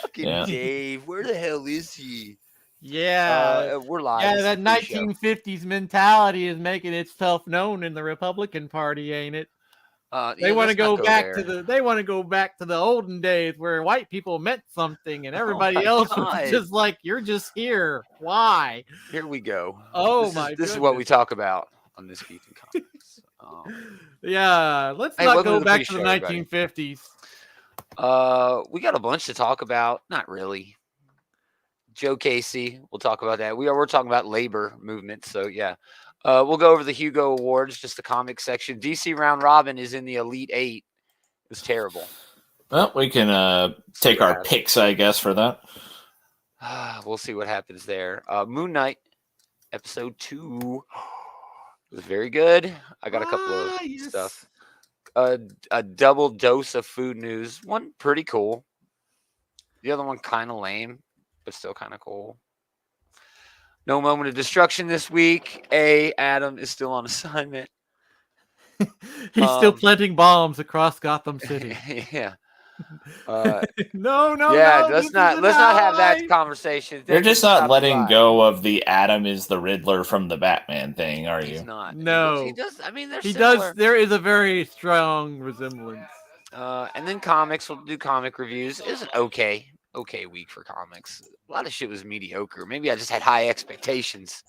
Fucking Dave, where the hell is he? Yeah. We're live. Yeah, This that is the pre-show. 1950s mentality is making itself known in the Republican Party, ain't it? They want to go back to the olden days where white people meant something and everybody else was just like, you're just here. Why? Here we go. Oh This is what we talk about on this Geek and Comics. Yeah, let's not go back to the 1950s. We got a bunch to talk about. Not really. Joe Casey, we'll talk about that. We're talking about labor movement, so yeah. We'll go over the Hugo Awards, just the comic section. DC Round Robin is in the Elite 8. It was terrible. Well, we can take our picks, I guess, for that. We'll see what happens there. Moon Knight, episode 2. It was very good. I got a couple of stuff. A double dose of food news. One pretty cool. The other one kind of lame, but still kind of cool. No moment of destruction this week. Adam is still on assignment. He's still planting bombs across Gotham City. Yeah. No. Yeah, let's not have that conversation. You're just not letting go of the Adam is the Riddler from the Batman thing, are you? He's not. No. He does. I mean, he does. There is a very strong resemblance. And then comics. We'll do comic reviews. It was an okay week for comics. A lot of shit was mediocre. Maybe I just had high expectations.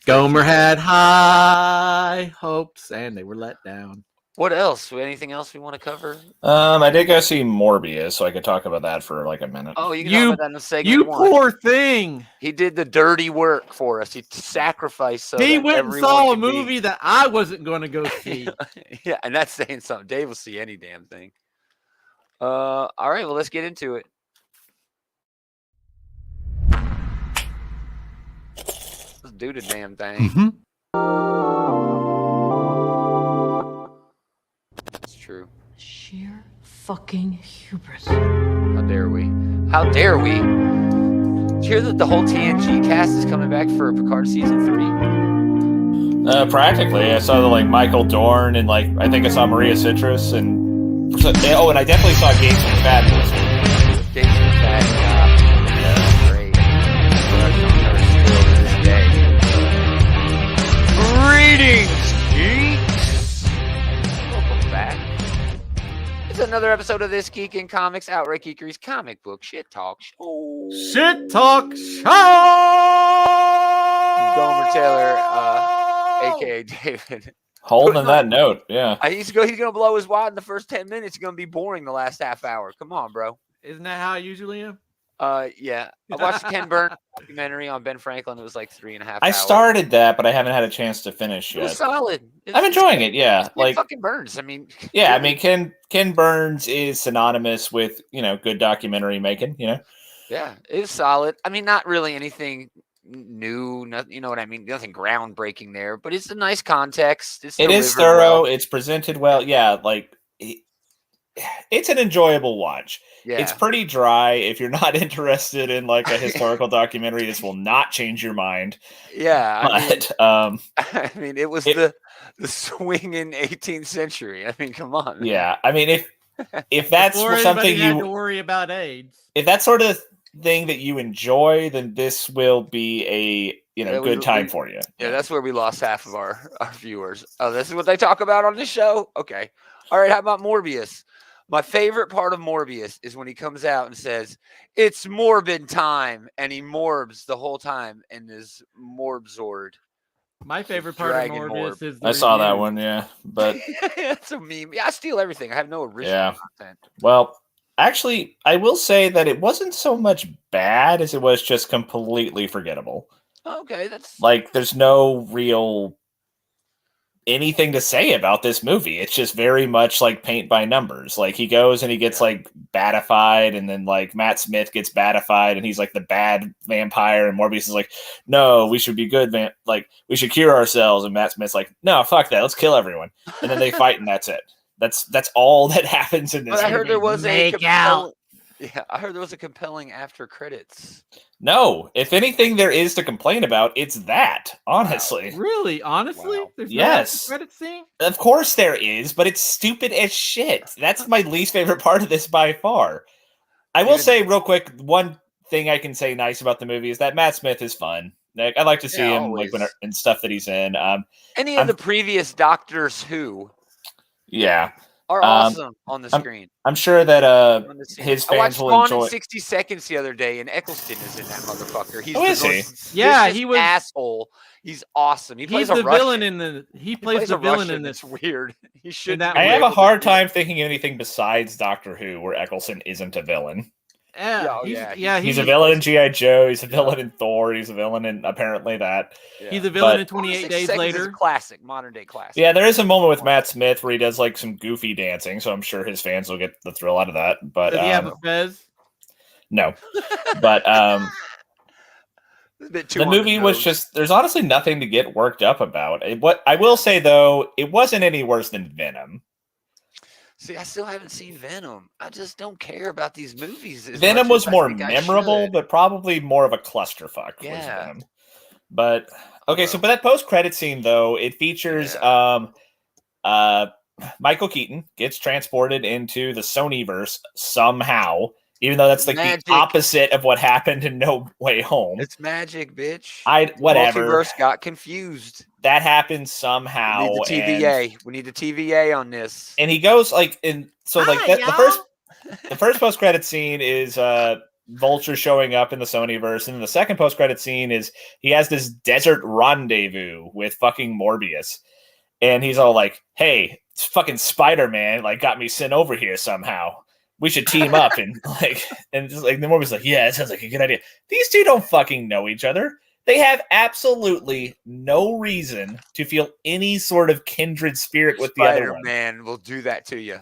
Gomer had high hopes, and they were let down. What else? Anything else we want to cover? I did go see Morbius, so I could talk about that for like a minute. Oh, you can talk about that in segment you 1. Poor thing. He did the dirty work for us. He sacrificed. So he went and saw a movie that I wasn't going to go see. Yeah, and that's saying something. Dave will see any damn thing. All right, well, let's get into it. Let's do the damn thing. Mm-hmm. It's true. Sheer fucking hubris. How dare we? How dare we? Did you hear that the whole TNG cast is coming back for Picard season 3? Practically. I saw Michael Dorn and I think I saw Maria Citrus and I definitely saw Gates Fabulous. Gates Fabulous. Yeah, that's great. Still to this day. Greetings, geeks! Welcome back. It's another episode of This Geek in Comics, Outright Geekery's comic book shit talk show. Shit talk show! Gomer Taylor, a.k.a. David. Holding that note, yeah. He's going to blow his wad in the first 10 minutes. It's going to be boring the last half hour. Come on, bro. Isn't that how I usually am? Yeah. I watched the Ken Burns documentary on Ben Franklin. It was like 3.5 hours. I started that, but I haven't had a chance to finish yet. It was solid. I'm enjoying it, yeah. Fucking Burns. I mean, yeah, I mean, Ken Burns is synonymous with, good documentary making, Yeah, it was solid. I mean, not really anything new, you know what I mean? Nothing groundbreaking there, but it's a nice context. It is thorough. Well. It's presented well. Yeah, it's an enjoyable watch. Yeah. It's pretty dry. If you're not interested in a historical documentary, this will not change your mind. Yeah. I mean, it was the swinging 18th century. I mean, come on. Yeah. I mean, if that's something you had to worry about AIDS. If that's sort of thing that you enjoy, then this will be a good time for you. Yeah, that's where we lost half of our viewers. Oh, this is what they talk about on this show? Okay. All right, how about Morbius? My favorite part of Morbius is when he comes out and says, "It's Morbid time," and he morbs the whole time in his Morbzord. My favorite part of Morbius is I saw that one, yeah. But it's a meme. Yeah, I steal everything. I have no original content. Well, actually, I will say that it wasn't so much bad as it was just completely forgettable. Okay, that's there's no real anything to say about this movie. It's just very much paint by numbers. He goes and he gets batified, and then Matt Smith gets batified, and he's the bad vampire, and Morbius is no, we should be good, we should cure ourselves, and Matt Smith's no, fuck that, let's kill everyone, and then they fight, and that's it. That's all that happens in this movie. I heard there was I heard there was a compelling after credits. No, if anything there is to complain about, it's that, honestly. Wow. Really? Honestly? Wow. There's yes. No credit scene? Of course there is, but it's stupid as shit. That's my least favorite part of this by far. I will say real quick, one thing I can say nice about the movie is that Matt Smith is fun. Like, I like to see him like in stuff that he's in. Any of the previous Doctors Who, are awesome on the screen. I'm sure that his fans will enjoy. I watched 60 Seconds the other day, and Eccleston is in that motherfucker. He's he was asshole. He's awesome. He plays the Russian. villain in the. He plays the villain in this. It's weird. He should. I have a hard time thinking of anything besides Doctor Who where Eccleston isn't a villain. He's a villain in G.I. Joe. He's a villain in Thor. He's a villain in apparently that. Yeah. He's a villain in 28 Days Later. Classic, modern day classic. Yeah, there is a moment with Matt Smith where he does like some goofy dancing, so I'm sure his fans will get the thrill out of that. But does he have a fez? No, but the movie was just. There's honestly nothing to get worked up about. What I will say though, it wasn't any worse than Venom. See, I still haven't seen Venom. I just don't care about these movies. Venom was more memorable, but probably more of a clusterfuck. Was Venom. But okay, but that post-credit scene though, it features Michael Keaton gets transported into the Sonyverse somehow, even though that's like the opposite of what happened in No Way Home. It's magic, bitch. Whatever. Multiverse got confused. That happened somehow. We need the TVA. We need the TVA on this. And he goes the first post-credit scene is Vulture showing up in the Sonyverse, and then the second post-credit scene is he has this desert rendezvous with fucking Morbius, and he's all like, "Hey, it's fucking Spider-Man like got me sent over here somehow. We should team up." And the Morbius is like, "Yeah, it sounds like a good idea." These two don't fucking know each other. They have absolutely no reason to feel any sort of kindred spirit with the other one. Spider-Man will do that to you.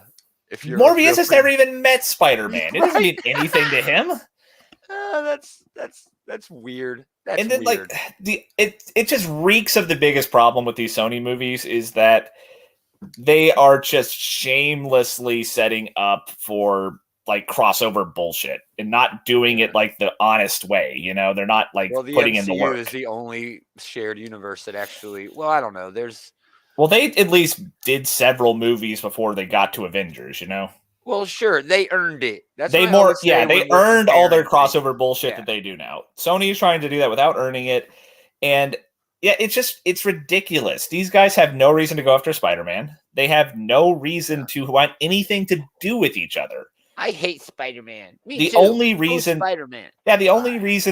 If you're Morbius has never even met Spider-Man. It doesn't mean anything to him. That's weird. And then weird. It just reeks of the biggest problem with these Sony movies is that they are just shamelessly setting up for like crossover bullshit and not doing it like the honest way. You know, they're not like putting in the work. Is the only shared universe that actually. Well, I don't know. They at least did several movies before they got to Avengers. You know. Well, sure, they earned it. They earned all their crossover bullshit that they do now. Sony is trying to do that without earning it, and it's ridiculous. These guys have no reason to go after Spider-Man. They have no reason to want anything to do with each other. I hate Spider-Man. The only reason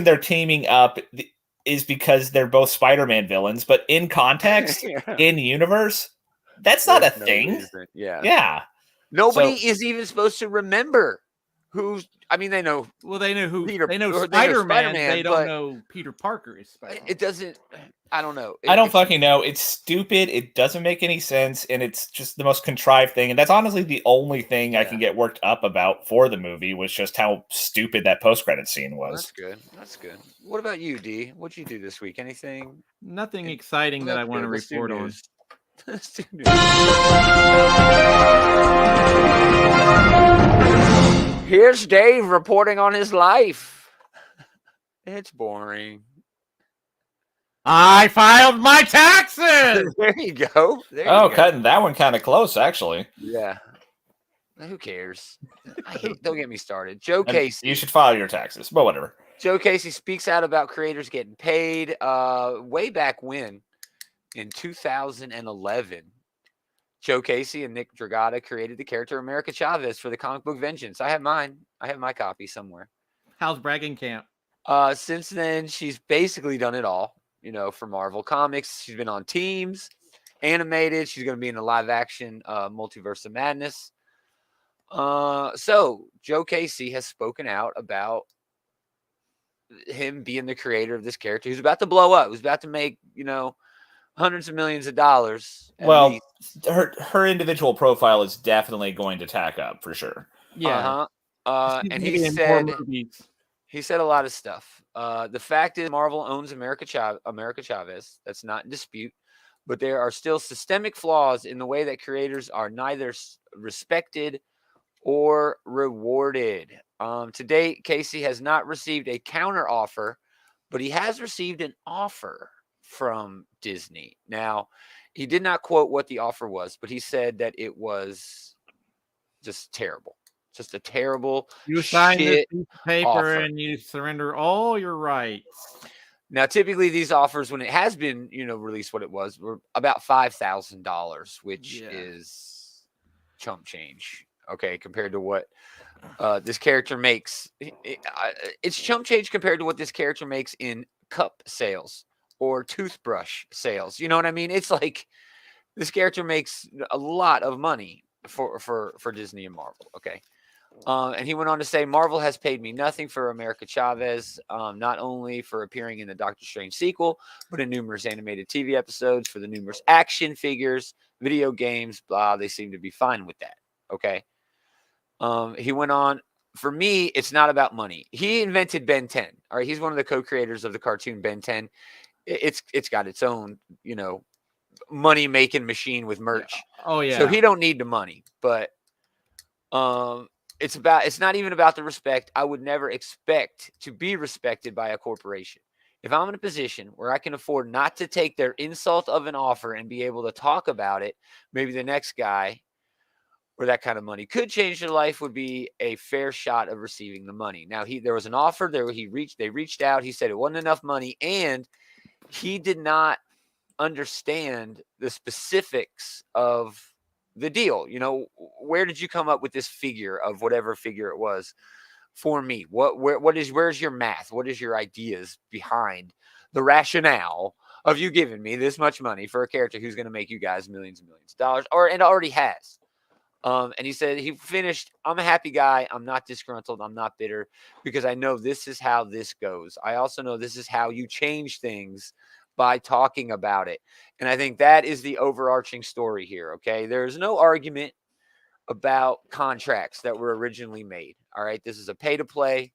they're teaming up is because they're both Spider-Man villains, but in context, in universe, that's not a thing. Yeah. Nobody is even supposed to remember who's. I mean, they know. Well, they know who Peter. They know Spider-Man. They don't know Peter Parker is Spider-Man. It doesn't. I don't know. I don't fucking know. It's stupid. It doesn't make any sense, and it's just the most contrived thing. And that's honestly the only thing I can get worked up about for the movie was just how stupid that post-credit scene was. That's good. What about you, D? What'd you do this week? Anything? Nothing exciting that I want to report on. Here's Dave reporting on his life. It's boring. I filed my taxes. There you go. Cutting that one kind of close, actually. Yeah. Who cares? Don't get me started. Joe Casey. You should file your taxes, but whatever. Joe Casey speaks out about creators getting paid. Way back when, in 2011, Joe Casey and Nick Dragata created the character America Chavez for the comic book Vengeance. I have mine. I have my copy somewhere. How's Bragging Camp? Since then, she's basically done it all. You know, for Marvel Comics, she's been on teams, animated. She's going to be in a live-action Multiverse of Madness. So Joe Casey has spoken out about him being the creator of this character who's about to blow up, who's about to make, hundreds of millions of dollars. Well, her individual profile is definitely going to tack up for sure. Yeah. And he said a lot of stuff. The fact is Marvel owns America Chavez. That's not in dispute. But there are still systemic flaws in the way that creators are neither respected or rewarded. To date, Casey has not received a counter offer, but he has received an offer from Disney. Now, he did not quote what the offer was, but he said that it was just terrible. Just a terrible You sign this shit piece of paper offer. and you surrender all your rights. Now, typically these offers, when it has been, released, what it was, were about $5,000, which is chump change. Okay, compared to what this character makes. It's chump change compared to what this character makes in cup sales or toothbrush sales. You know what I mean? It's like this character makes a lot of money for Disney and Marvel. Okay. And he went on to say, Marvel has paid me nothing for America Chavez, not only for appearing in the Doctor Strange sequel, but in numerous animated TV episodes, for the numerous action figures, video games, blah. They seem to be fine with that. Okay. He went on, for me, it's not about money. He invented Ben 10. All right. He's one of the co-creators of the cartoon Ben 10. It's got its own, money making machine with merch. Yeah. Oh yeah. So he don't need the money, but it's not even about the respect. I would never expect to be respected by a corporation. If I'm in a position where I can afford not to take their insult of an offer and be able to talk about it, maybe the next guy where that kind of money could change their life would be a fair shot of receiving the money. Now, there was an offer there. They reached out. He said it wasn't enough money, and he did not understand the specifics of the deal. Where did you come up with this figure of whatever figure it was for me? Where's your math? What is your ideas behind the rationale of you giving me this much money for a character who's going to make you guys millions and millions of dollars, and already has? And he said, he finished, I'm a happy guy. I'm not disgruntled. I'm not bitter, because I know this is how this goes. I also know this is how you change things, by talking about it. And I think that is the overarching story here. Okay. There's no argument about contracts that were originally made. All right. This is a pay to play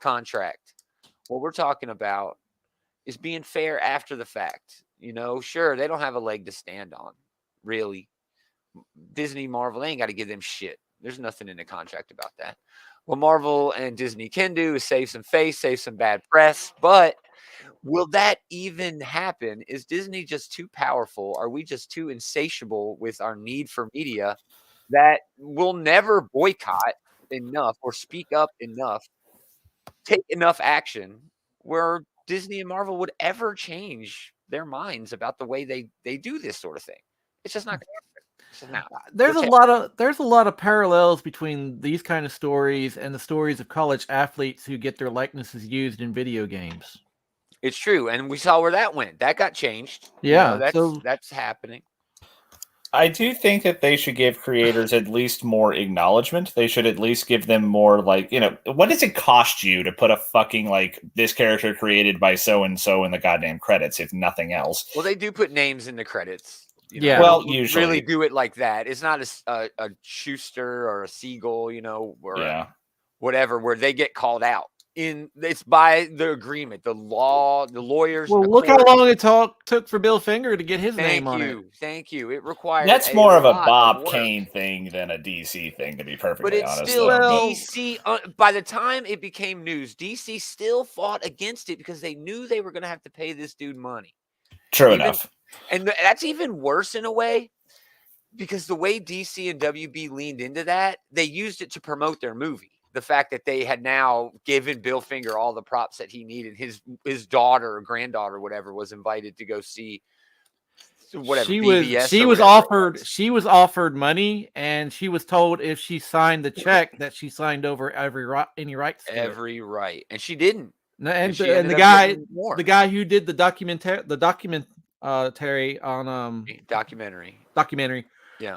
contract. What we're talking about is being fair after the fact. Sure, they don't have a leg to stand on, really. Disney, Marvel, they ain't got to give them shit. There's nothing in the contract about that. What Marvel and Disney can do is save some face, save some bad press, but will that even happen? Is Disney just too powerful? Are we just too insatiable with our need for media that we'll never boycott enough or speak up enough, take enough action where Disney and Marvel would ever change their minds about the way they do this sort of thing? It's just not going to happen. It's just not. There's a lot of parallels between these kind of stories and the stories of college athletes who get their likenesses used in video games. It's true, and we saw where that went. That got changed. Yeah, that's happening. I do think that they should give creators at least more acknowledgement. They should at least give them more, like, what does it cost you to put a fucking, like, this character created by so-and-so in the goddamn credits, if nothing else? Well, they do put names in the credits. Yeah. Well, usually. Really do it like that. It's not a Schuster or a Siegel, or whatever, where they get called out. It's by the agreement, the law, the lawyers. Well, look how long it took for Bill Finger to get his name on it. Thank you. It required. That's more of a Bob Kane thing than a DC thing, to be perfectly honest. But it's still DC. By the time it became news, DC still fought against it because they knew they were going to have to pay this dude money. True enough. And that's even worse in a way, because the way DC and WB leaned into that, they used it to promote their movie. The fact that they had now given Bill Finger all the props that he needed. His daughter or granddaughter, whatever, was invited to go see whatever. She was offered money, and she was told if she signed the check that she signed over any rights. Every right, and she didn't. And the guy who did the documentary on documentary. Yeah,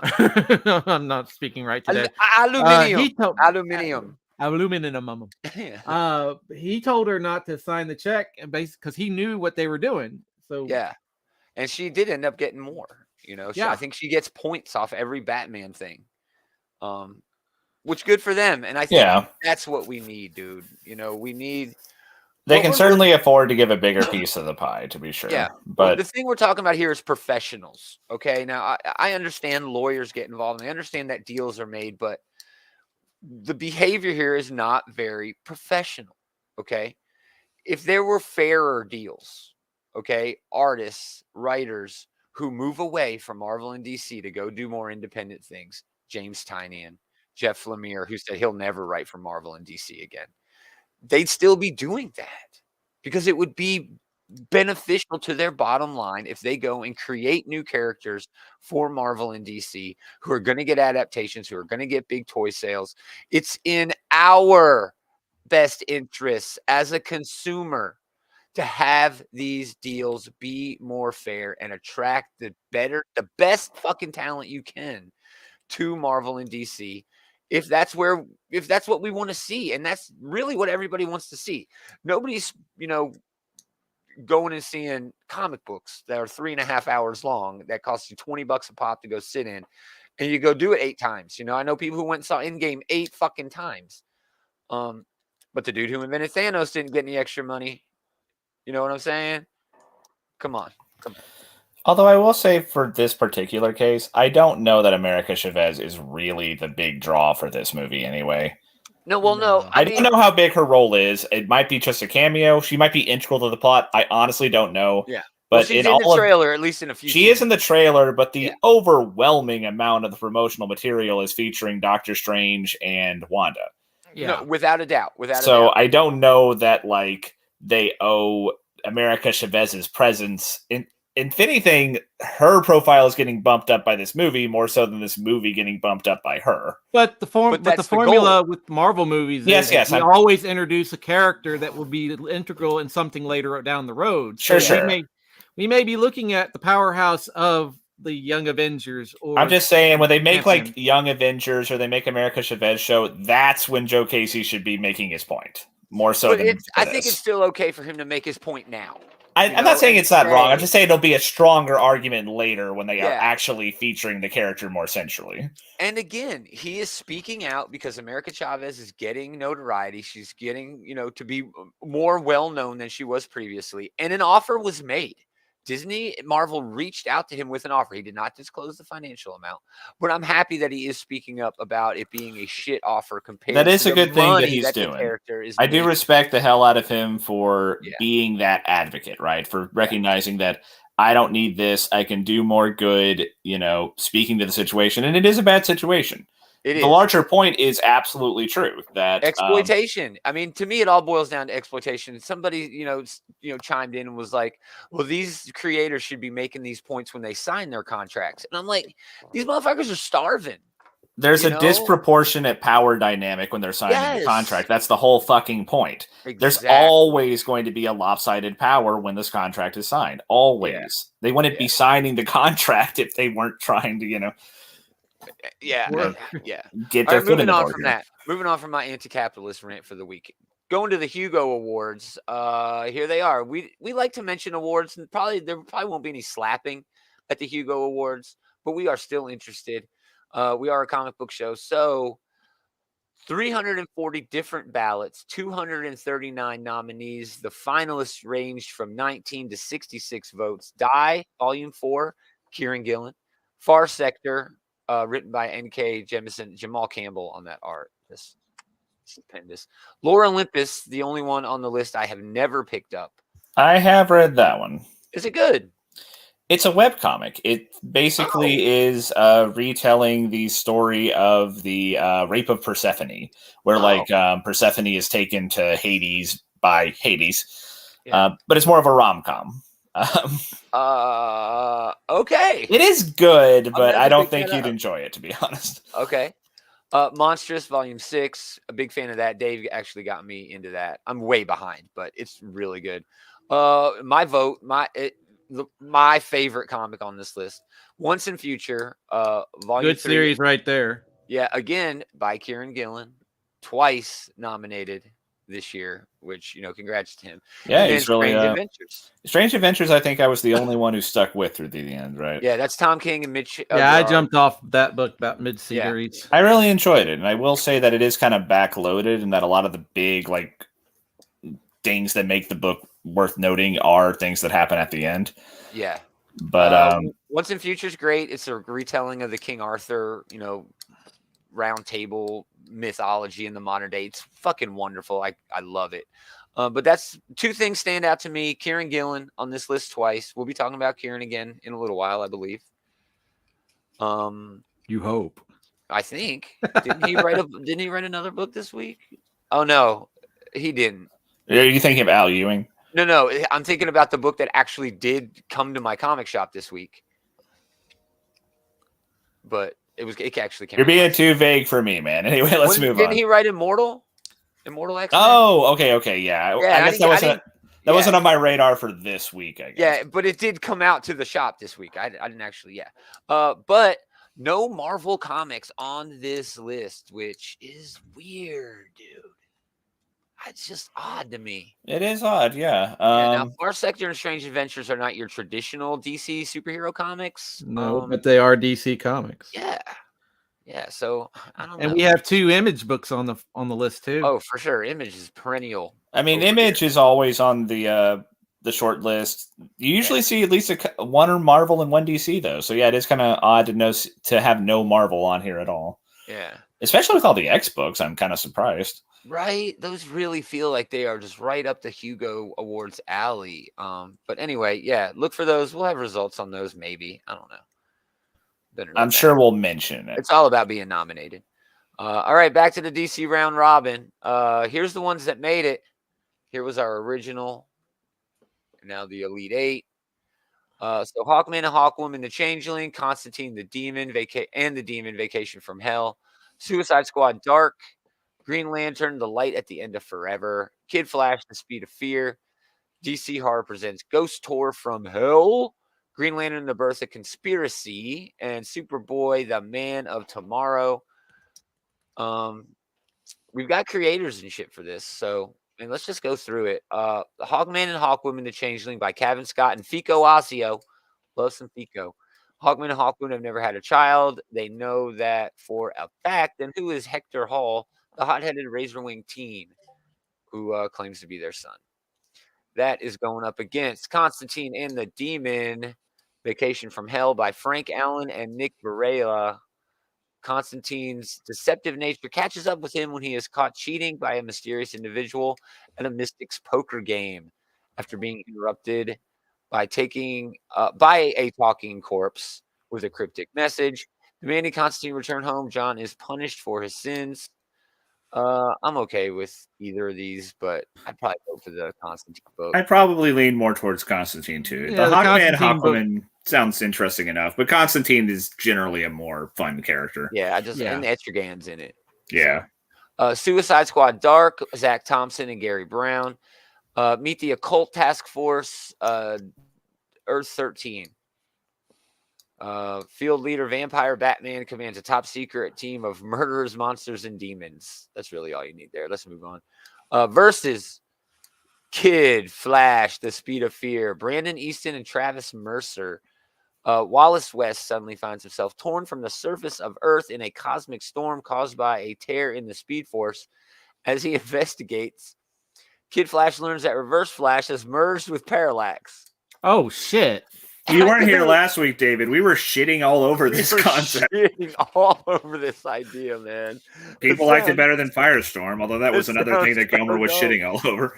I'm not speaking right today. Aluminium. He told her not to sign the check, and basically because he knew what they were doing. So yeah, and she did end up getting more. I think she gets points off every Batman thing, which good for them. And I think that's what we need, dude. We need. They can certainly afford to give a bigger piece of the pie, to be sure. Yeah, but the thing we're talking about here is professionals. Okay, now I understand lawyers get involved, and I understand that deals are made, but the behavior here is not very professional. Okay, if there were fairer deals, okay, artists, writers who move away from Marvel and DC to go do more independent things, James Tynion, Jeff Lemire, who said he'll never write for Marvel and DC again. They'd still be doing that because it would be beneficial to their bottom line if they go and create new characters for Marvel and DC who are going to get adaptations, who are going to get big toy sales. It's in our best interests as a consumer to have these deals be more fair and attract the best fucking talent you can to Marvel and DC. If that's what we want to see, and that's really what everybody wants to see. Nobody's, going and seeing comic books that are 3.5 hours long that cost you $20 a pop to go sit in, and you go do it 8 times. I know people who went and saw Endgame 8 fucking times. But the dude who invented Thanos didn't get any extra money. You know what I'm saying? Come on. Although I will say for this particular case, I don't know that America Chavez is really the big draw for this movie anyway. No, well, no. I don't know how big her role is. It might be just a cameo. She might be integral to the plot. I honestly don't know. Yeah. But she's in the trailer, at least in a few She is in the trailer, but the overwhelming amount of the promotional material is featuring Doctor Strange and Wanda. Yeah. No, without a doubt. So I don't know that, they owe America Chavez's presence. If anything, her profile is getting bumped up by this movie more so than this movie getting bumped up by her. But the formula with Marvel movies is we always introduce a character that will be integral in something later down the road. So we may be looking at the powerhouse of the Young Avengers. Or I'm just saying, when they make Young Avengers or they make America Chavez show, that's when Joe Casey should be making his point more so. I think it's still okay for him to make his point now. I'm not saying it's not wrong. I'm just saying it'll be a stronger argument later when they are actually featuring the character more centrally. And again, he is speaking out because America Chavez is getting notoriety. She's getting, to be more well-known than she was previously. And an offer was made. Marvel reached out to him with an offer. He did not disclose the financial amount, but I'm happy that he is speaking up about it being a shit offer compared to that is a good thing that he's doing. I do respect the hell out of him for being that advocate, right? For recognizing that I don't need this. I can do more good, speaking to the situation. And it is a bad situation. The larger point is absolutely true. That exploitation. To me, it all boils down to exploitation. Somebody, chimed in and was like, "Well, these creators should be making these points when they sign their contracts." And I'm like, "These motherfuckers are starving." There's a disproportionate power dynamic when they're signing the contract. That's the whole fucking point. Exactly. There's always going to be a lopsided power when this contract is signed. Always. Yeah. They wouldn't be signing the contract if they weren't trying to, get their foot in the door. Moving on from my anti-capitalist rant for the week. Going to the Hugo Awards. Here they are. We like to mention awards, and there probably won't be any slapping at the Hugo Awards, but we are still interested. We are a comic book show, so 340 different ballots, 239 nominees. The finalists ranged from 19 to 66 votes. Die, Volume 4, Kieran Gillen. Far Sector, written by N.K. Jemisin, Jamal Campbell on that art. This stupendous. Lore Olympus, the only one on the list I have never picked up. I have read that one. Is it good? It's a webcomic. It basically is retelling the story of the rape of Persephone, where Persephone is taken to Hades by Hades, but it's more of a rom-com. Okay. It is good, but I don't think you'd enjoy it, to be honest. Okay. Monstrous, Volume 6. A big fan of that. Dave actually got me into that. I'm way behind, but it's really good. My vote, my favorite comic on this list, Once and Future, Volume 3. Good series right there. Yeah, again, by Kieran Gillen. Twice nominated this year, which, congrats to him. Yeah, he's really Strange Adventures. Strange Adventures, I think I was the only one who stuck with through the end, right? Yeah, that's Tom King and Mitch. I jumped off that book about mid-series. I really enjoyed it, and I will say that it is kind of backloaded, and that a lot of the big things that make the book worth noting are things that happen at the end. Yeah. But Once and Future is great. It's a retelling of the King Arthur, round table mythology in the modern day. It's fucking wonderful. I love it. But that's two things stand out to me. Kieran Gillen on this list twice. We'll be talking about Kieran again in a little while, I believe. You hope. I think. Didn't he write another book this week? Oh no, he didn't. Are you thinking of Al Ewing? No, I'm thinking about the book that actually did come to my comic shop this week. But it actually came. You're being too vague for me, man. Anyway, let's move on. Didn't he write Immortal X-Men? Oh, okay, yeah. I guess that wasn't on my radar for this week, I guess. Yeah, but it did come out to the shop this week. I didn't actually, but no Marvel comics on this list, which is weird, dude. It's just odd to me. It is odd, yeah. Now, Far Sector and Strange Adventures are not your traditional DC superhero comics. No, but they are DC comics. Yeah. So I don't know. And we have 2 Image books on the list too. Oh, for sure. Image is perennial. I mean, Image is always on the short list. You usually see at least one or Marvel and one DC though. So yeah, it is kind of odd to have no Marvel on here at all. Yeah. Especially with all the X books, I'm kind of surprised. Right, those really feel like they are just right up the Hugo Awards alley. But anyway, yeah, look for those. We'll have results on those, maybe. I don't know. I'm sure we'll mention it. It's all about being nominated. All right, back to the DC round robin. Here's the ones that made it. Here was our original. Now the Elite 8. So Hawkman and Hawkwoman, the Changeling, Constantine, the Demon, the Demon Vacation from Hell, Suicide Squad, Dark, Green Lantern, The Light at the End of Forever, Kid Flash, The Speed of Fear, DC Horror presents Ghost Tour from Hell, Green Lantern, The Birth of Conspiracy, and Superboy, The Man of Tomorrow. We've got creators and shit for this, so let's just go through it. Hawkman and Hawkwoman, The Changeling by Kevin Scott and Fico Ossio. Love some Fico. Hawkman and Hawkwoman have never had a child. They know that for a fact. And who is Hector Hall, the hot-headed razor-winged teen who claims to be their son? That is going up against Constantine and the Demon, Vacation from Hell by Frank Allen and Nick Varela. Constantine's deceptive nature catches up with him when he is caught cheating by a mysterious individual at a mystic's poker game after being interrupted by a talking corpse with a cryptic message. Demanding Constantine return home, John is punished for his sins. I'm okay with either of these, but I'd probably go for the Constantine book. I'd probably lean more towards Constantine too. Yeah, the Hawkman Hawkwoman sounds interesting enough, but Constantine is generally a more fun character. Yeah, and Etrigan's in it. Yeah. Suicide Squad Dark, Zach Thompson and Gary Brown. Meet the Occult Task Force, Earth 13. Field leader Vampire Batman commands a top secret team of murderers, monsters, and demons. That's really all you need there. Let's move on. Versus Kid Flash, The Speed of Fear. Brandon Easton and Travis Mercer. Wallace West suddenly finds himself torn from the surface of Earth in a cosmic storm caused by a tear in the Speed Force. As he investigates, Kid Flash learns that Reverse Flash has merged with Parallax. Oh, shit. You weren't here last week, David. We were shitting all over this concept. Shitting all over this idea, man. People liked it better than Firestorm, although that was another thing that Gomer was shitting all over.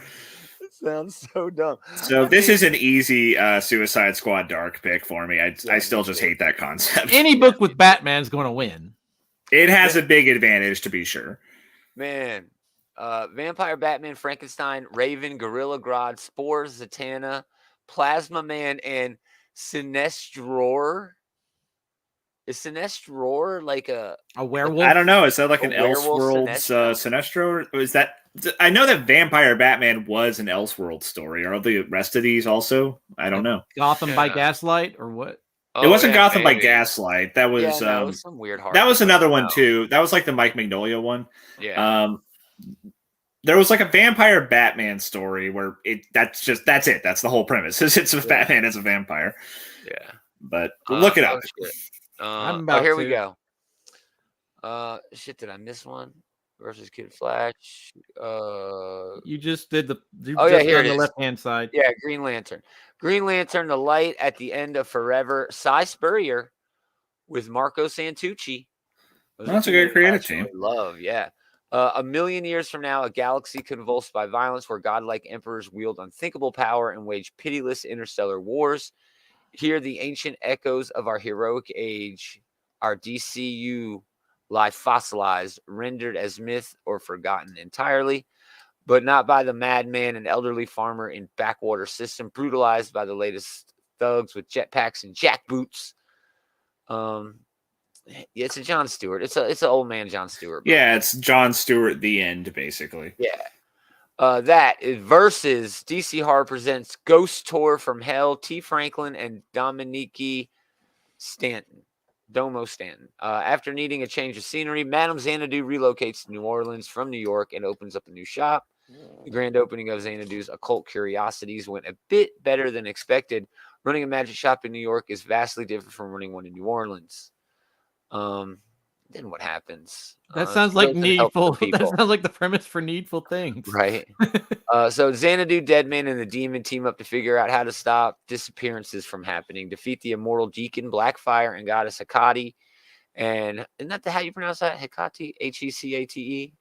It sounds so dumb. So this is an easy Suicide Squad Dark pick for me. I still just hate that concept. Any book with Batman's going to win. It has a big advantage, to be sure. Man, Vampire Batman, Frankenstein, Raven, Gorilla Grodd, Spores, Zatanna, Plasma Man, and Sinestro. Is Sinestro like a werewolf? I don't know. Is that like an Elseworlds Sinestro? Or is that? I know that Vampire Batman was an Elseworlds story. Are the rest of these also? I don't know. Gotham by Gaslight or what? It wasn't Gotham by Gaslight. That was, it was some weird. That was another one too. That was like the Mike Magnolia one. Yeah. There was like a Vampire Batman story where that's it. That's the whole premise. It's a Batman as a vampire. Yeah. But look it up. Here we go. Did I miss one? Versus Kid Flash. You just did here on the left-hand side. Yeah, Green Lantern. Green Lantern, The Light at the End of Forever. Cy Spurrier with Marco Santucci. That's a good creative team. Love, yeah. A million years from now, a galaxy convulsed by violence where godlike emperors wield unthinkable power and wage pitiless interstellar wars. Hear the ancient echoes of our heroic age. Our DCU lie fossilized, rendered as myth or forgotten entirely, but not by the madman and elderly farmer in backwater system, brutalized by the latest thugs with jetpacks and jackboots. It's a Jon Stewart. It's an old man Jon Stewart. Yeah, it's Jon Stewart. The end, basically. Yeah. That is versus DC Horror presents Ghost Tour from Hell. T. Franklin and Dominique Stanton. Domo Stanton. After needing a change of scenery, Madame Xanadu relocates to New Orleans from New York and opens up a new shop. The grand opening of Xanadu's Occult Curiosities went a bit better than expected. Running a magic shop in New York is vastly different from running one in New Orleans. Then what happens? That sounds like Needful. That sounds like the premise for Needful Things. Right. So Xanadu, Deadman, and the Demon team up to figure out how to stop disappearances from happening, defeat the immortal Deacon, Blackfire, and goddess Hecate. And isn't that how you pronounce that? Hecate? Hecate?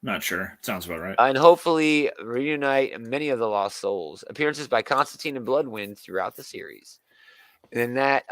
Not sure. Sounds about right. And hopefully reunite many of the lost souls. Appearances by Constantine and Bloodwind throughout the series. And that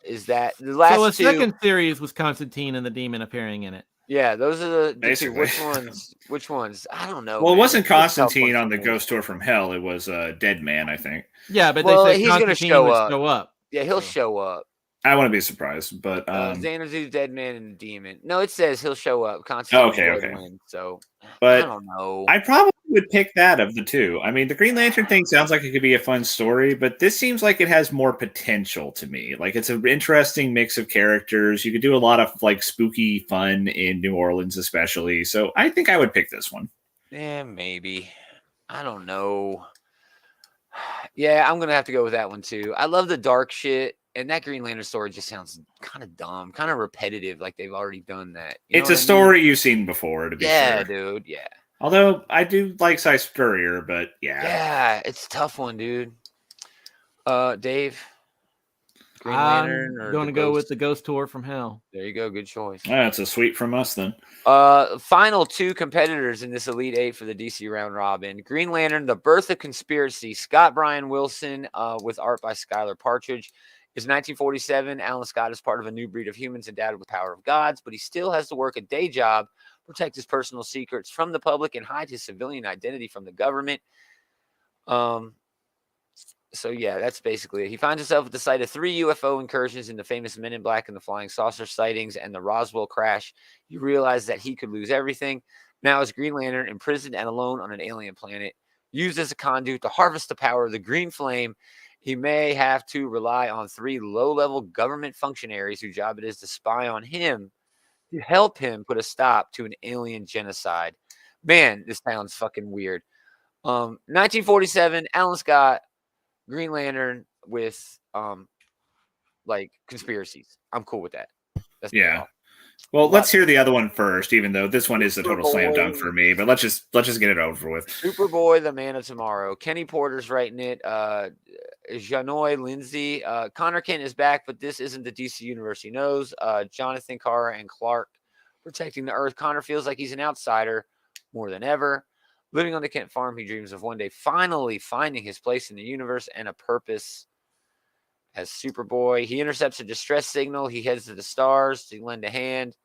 is that the last so a two, second series was Constantine and the Demon appearing in it. Yeah, those are the two. Which ones? I don't know. Well, it wasn't Constantine on the Ghost Tour from Hell. It was Dead Man, I think. Yeah, but they said he's going to show up. Yeah, he'll show up. I wouldn't be surprised, but Xanadu, Dead Man, and the Demon. No, it says he'll show up. Constantine. Okay. So, but I don't know. I probably would pick that of the two. I mean, the Green Lantern thing sounds like it could be a fun story, but this seems like it has more potential to me. Like, it's an interesting mix of characters. You could do a lot of like spooky fun in New Orleans, especially. So I think I would pick this one. Yeah, maybe. I don't know. Yeah, I'm gonna have to go with that one too. I love the dark shit. And that Green Lantern story just sounds kind of dumb, kind of repetitive, like they've already done that. It's a story you've seen before, to be fair. Yeah, dude, yeah. Although I do like Cy Spurrier, but yeah. Yeah, it's a tough one, dude. Dave? Green Lantern? I'm going to go with the Ghost Tour from Hell. There you go, good choice. That's a sweep from us then. Final two competitors in this Elite Eight for the DC Round Robin. Green Lantern, The Birth of Conspiracy. Scott Bryan Wilson with art by Skylar Partridge. It's 1947. Alan Scott is part of a new breed of humans endowed with the power of gods, but he still has to work a day job, protect his personal secrets from the public, and hide his civilian identity from the government. So yeah, that's basically it. He finds himself at the site of 3 UFO incursions in the famous Men in Black and the Flying Saucer sightings and the Roswell crash. He realized that he could lose everything. Now as Green Lantern, imprisoned and alone on an alien planet, used as a conduit to harvest the power of the green flame, he may have to rely on 3 low-level government functionaries whose job it is to spy on him to help him put a stop to an alien genocide. Man, this sounds fucking weird. 1947, Alan Scott, Green Lantern with like conspiracies. I'm cool with that. That's well, let's hear the other one first, even though this one is a total slam dunk for me. But let's just get it over with. Superboy, the Man of Tomorrow. Kenny Porter's writing it. Janoy Lindsay. Connor Kent is back, but this isn't the DC universe he knows. Jonathan Kara and Clark protecting the Earth. Connor feels like he's an outsider more than ever. Living on the Kent farm, he dreams of one day finally finding his place in the universe and a purpose. As Superboy, he intercepts a distress signal. He heads to the stars to lend a hand.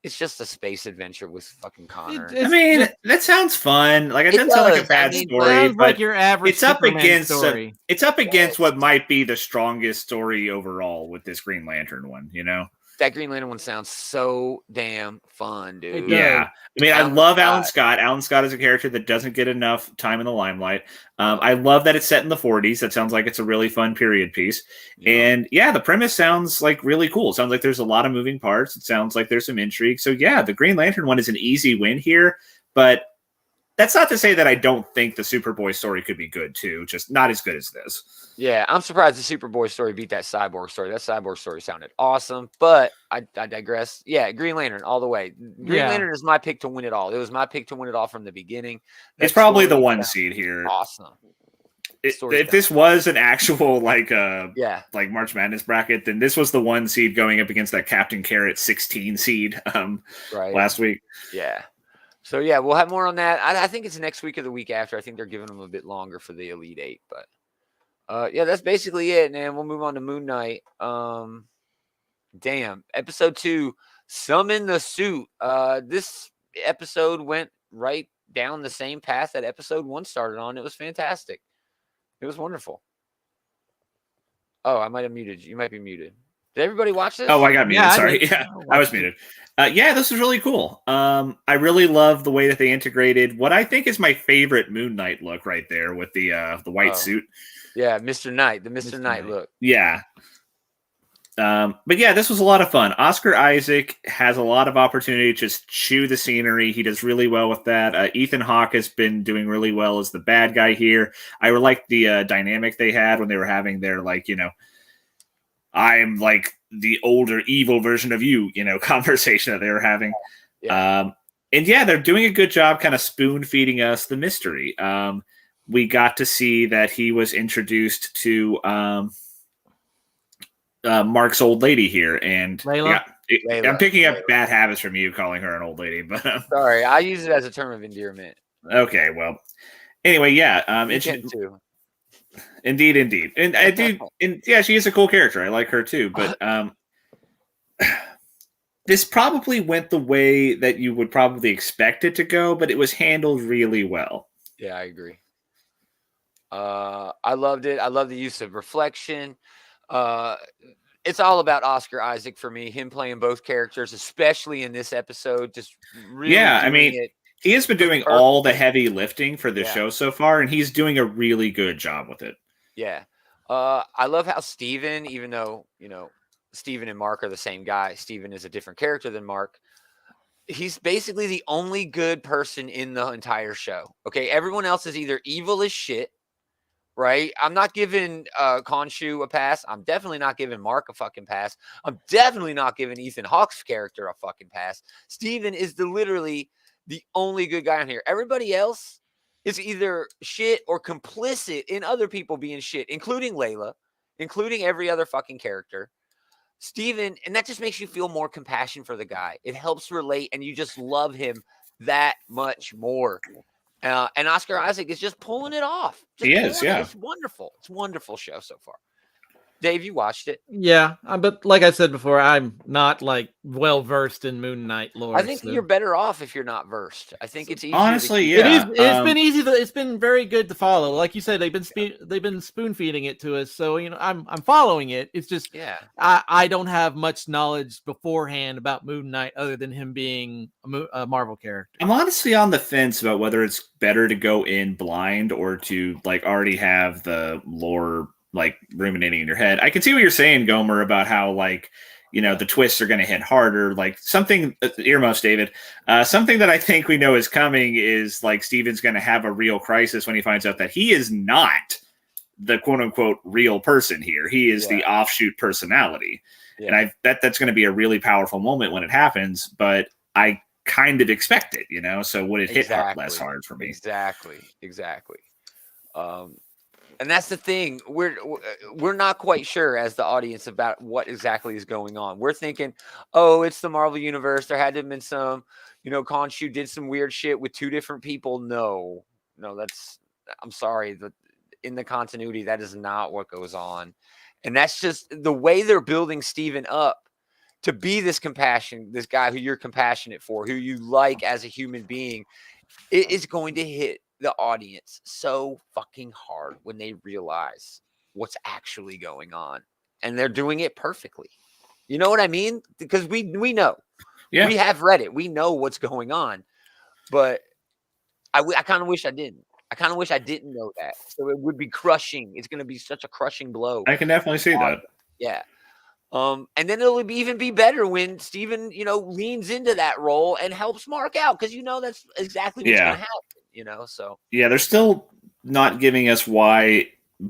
It's just a space adventure with fucking Connor. I mean, that sounds fun. Like, it doesn't sound like a bad story, but like your average it's up Superman against story. It's up against what might be the strongest story overall with this Green Lantern one. You know, that Green Lantern one sounds so damn fun, dude. Yeah. I mean, I love Alan Scott. Alan Scott is a character that doesn't get enough time in the limelight. I love that it's set in the 40s. That sounds like it's a really fun period piece. Yeah. And yeah, the premise sounds like really cool. It sounds like there's a lot of moving parts. It sounds like there's some intrigue. So yeah, the Green Lantern one is an easy win here, but that's not to say that I don't think the Superboy story could be good too, just not as good as this. Yeah, I'm surprised the Superboy story beat that Cyborg story. That Cyborg story sounded awesome, but I digress. Yeah, Green Lantern all the way. Green Lantern is my pick to win it all. It was my pick to win it all from the beginning. It's probably the 1 seed here. Awesome. If this was an actual like March Madness bracket, then this was the 1 seed going up against that Captain Carrot 16 seed last week. Yeah. So yeah, we'll have more on that. I think it's next week or the week after. I think they're giving them a bit longer for the Elite Eight, but yeah, that's basically it, man. We'll move on to Moon Knight. Damn, episode 2 Summon the Suit. This episode went right down the same path that episode 1 started on. It was fantastic. It was wonderful. Oh, I might have muted you. You might be muted. Did everybody watch this? Oh, I got muted. Sorry. Yeah, I was muted. Yeah, this was really cool. I really love the way that they integrated what I think is my favorite Moon Knight look right there with the white suit. Yeah, Mr. Knight, the Mr. Knight look. Yeah. But yeah, this was a lot of fun. Oscar Isaac has a lot of opportunity to just chew the scenery. He does really well with that. Ethan Hawke has been doing really well as the bad guy here. I like the dynamic they had when they were having their, like, you know, I'm like the older evil version of you, you know, conversation that they were having. Yeah. And yeah, they're doing a good job kind of spoon feeding us the mystery. We got to see that he was introduced to Mark's old lady here. And Layla? Yeah, I'm picking up bad habits from you calling her an old lady, but sorry, I use it as a term of endearment. Okay, well, anyway, yeah, Indeed. And I do, and yeah, she is a cool character. I like her too, but this probably went the way that you would probably expect it to go, but it was handled really well. Yeah, I agree. I loved it. I love the use of reflection. It's all about Oscar Isaac for me, him playing both characters, especially in this episode. Just really he has been doing all the heavy lifting for the show so far, and he's doing a really good job with it. Yeah. I love how Steven, even though, you know, Steven and Mark are the same guy, Steven is a different character than Mark. He's basically the only good person in the entire show. Okay. Everyone else is either evil as shit, right? I'm not giving Khonshu a pass. I'm definitely not giving Mark a fucking pass. I'm definitely not giving Ethan Hawke's character a fucking pass. Steven is literally the only good guy on here. Everybody else is either shit or complicit in other people being shit, including Layla, including every other fucking character. Steven, and that just makes you feel more compassion for the guy. It helps relate, and you just love him that much more. And Oscar Isaac is just pulling it off. He is, yeah. It's wonderful. It's a wonderful show so far. Dave, you watched it. Yeah, but like I said before, I'm not like well versed in Moon Knight lore. I think you're better off if you're not versed. I think it's easier. Honestly, yeah, it's been easy. It's been very good to follow. Like you said, they've been spoon feeding it to us. So you know, I'm following it. It's just I don't have much knowledge beforehand about Moon Knight other than him being a Marvel character. I'm honestly on the fence about whether it's better to go in blind or to like already have the lore like ruminating in your head. I can see what you're saying, Gomer, about how like, you know, the twists are going to hit harder. Like something, earmuffs, David, something that I think we know is coming is like Steven's going to have a real crisis when he finds out that he is not the quote unquote real person here. He is the offshoot personality. And that's going to be a really powerful moment when it happens, but I kind of expect it, you know, so would it hit less hard for me? Exactly. And that's the thing. We're not quite sure as the audience about what exactly is going on. We're thinking, oh, it's the Marvel Universe. There had to have been some, you know, Khonshu did some weird shit with 2 different people. No, I'm sorry. In the continuity, that is not what goes on. And that's just the way they're building Steven up to be this guy who you're compassionate for, who you like as a human being. It is going to hit the audience so fucking hard when they realize what's actually going on, and they're doing it perfectly. You know what I mean? Because we know, we have read it, we know what's going on, but I kind of wish I didn't. I kind of wish I didn't know that. So it would be crushing. It's going to be such a crushing blow. I can definitely see that. Yeah. And then it'll even be better when Steven, you know, leans into that role and helps Mark out, because you know that's exactly what's going to happen. You know, so they're still not giving us why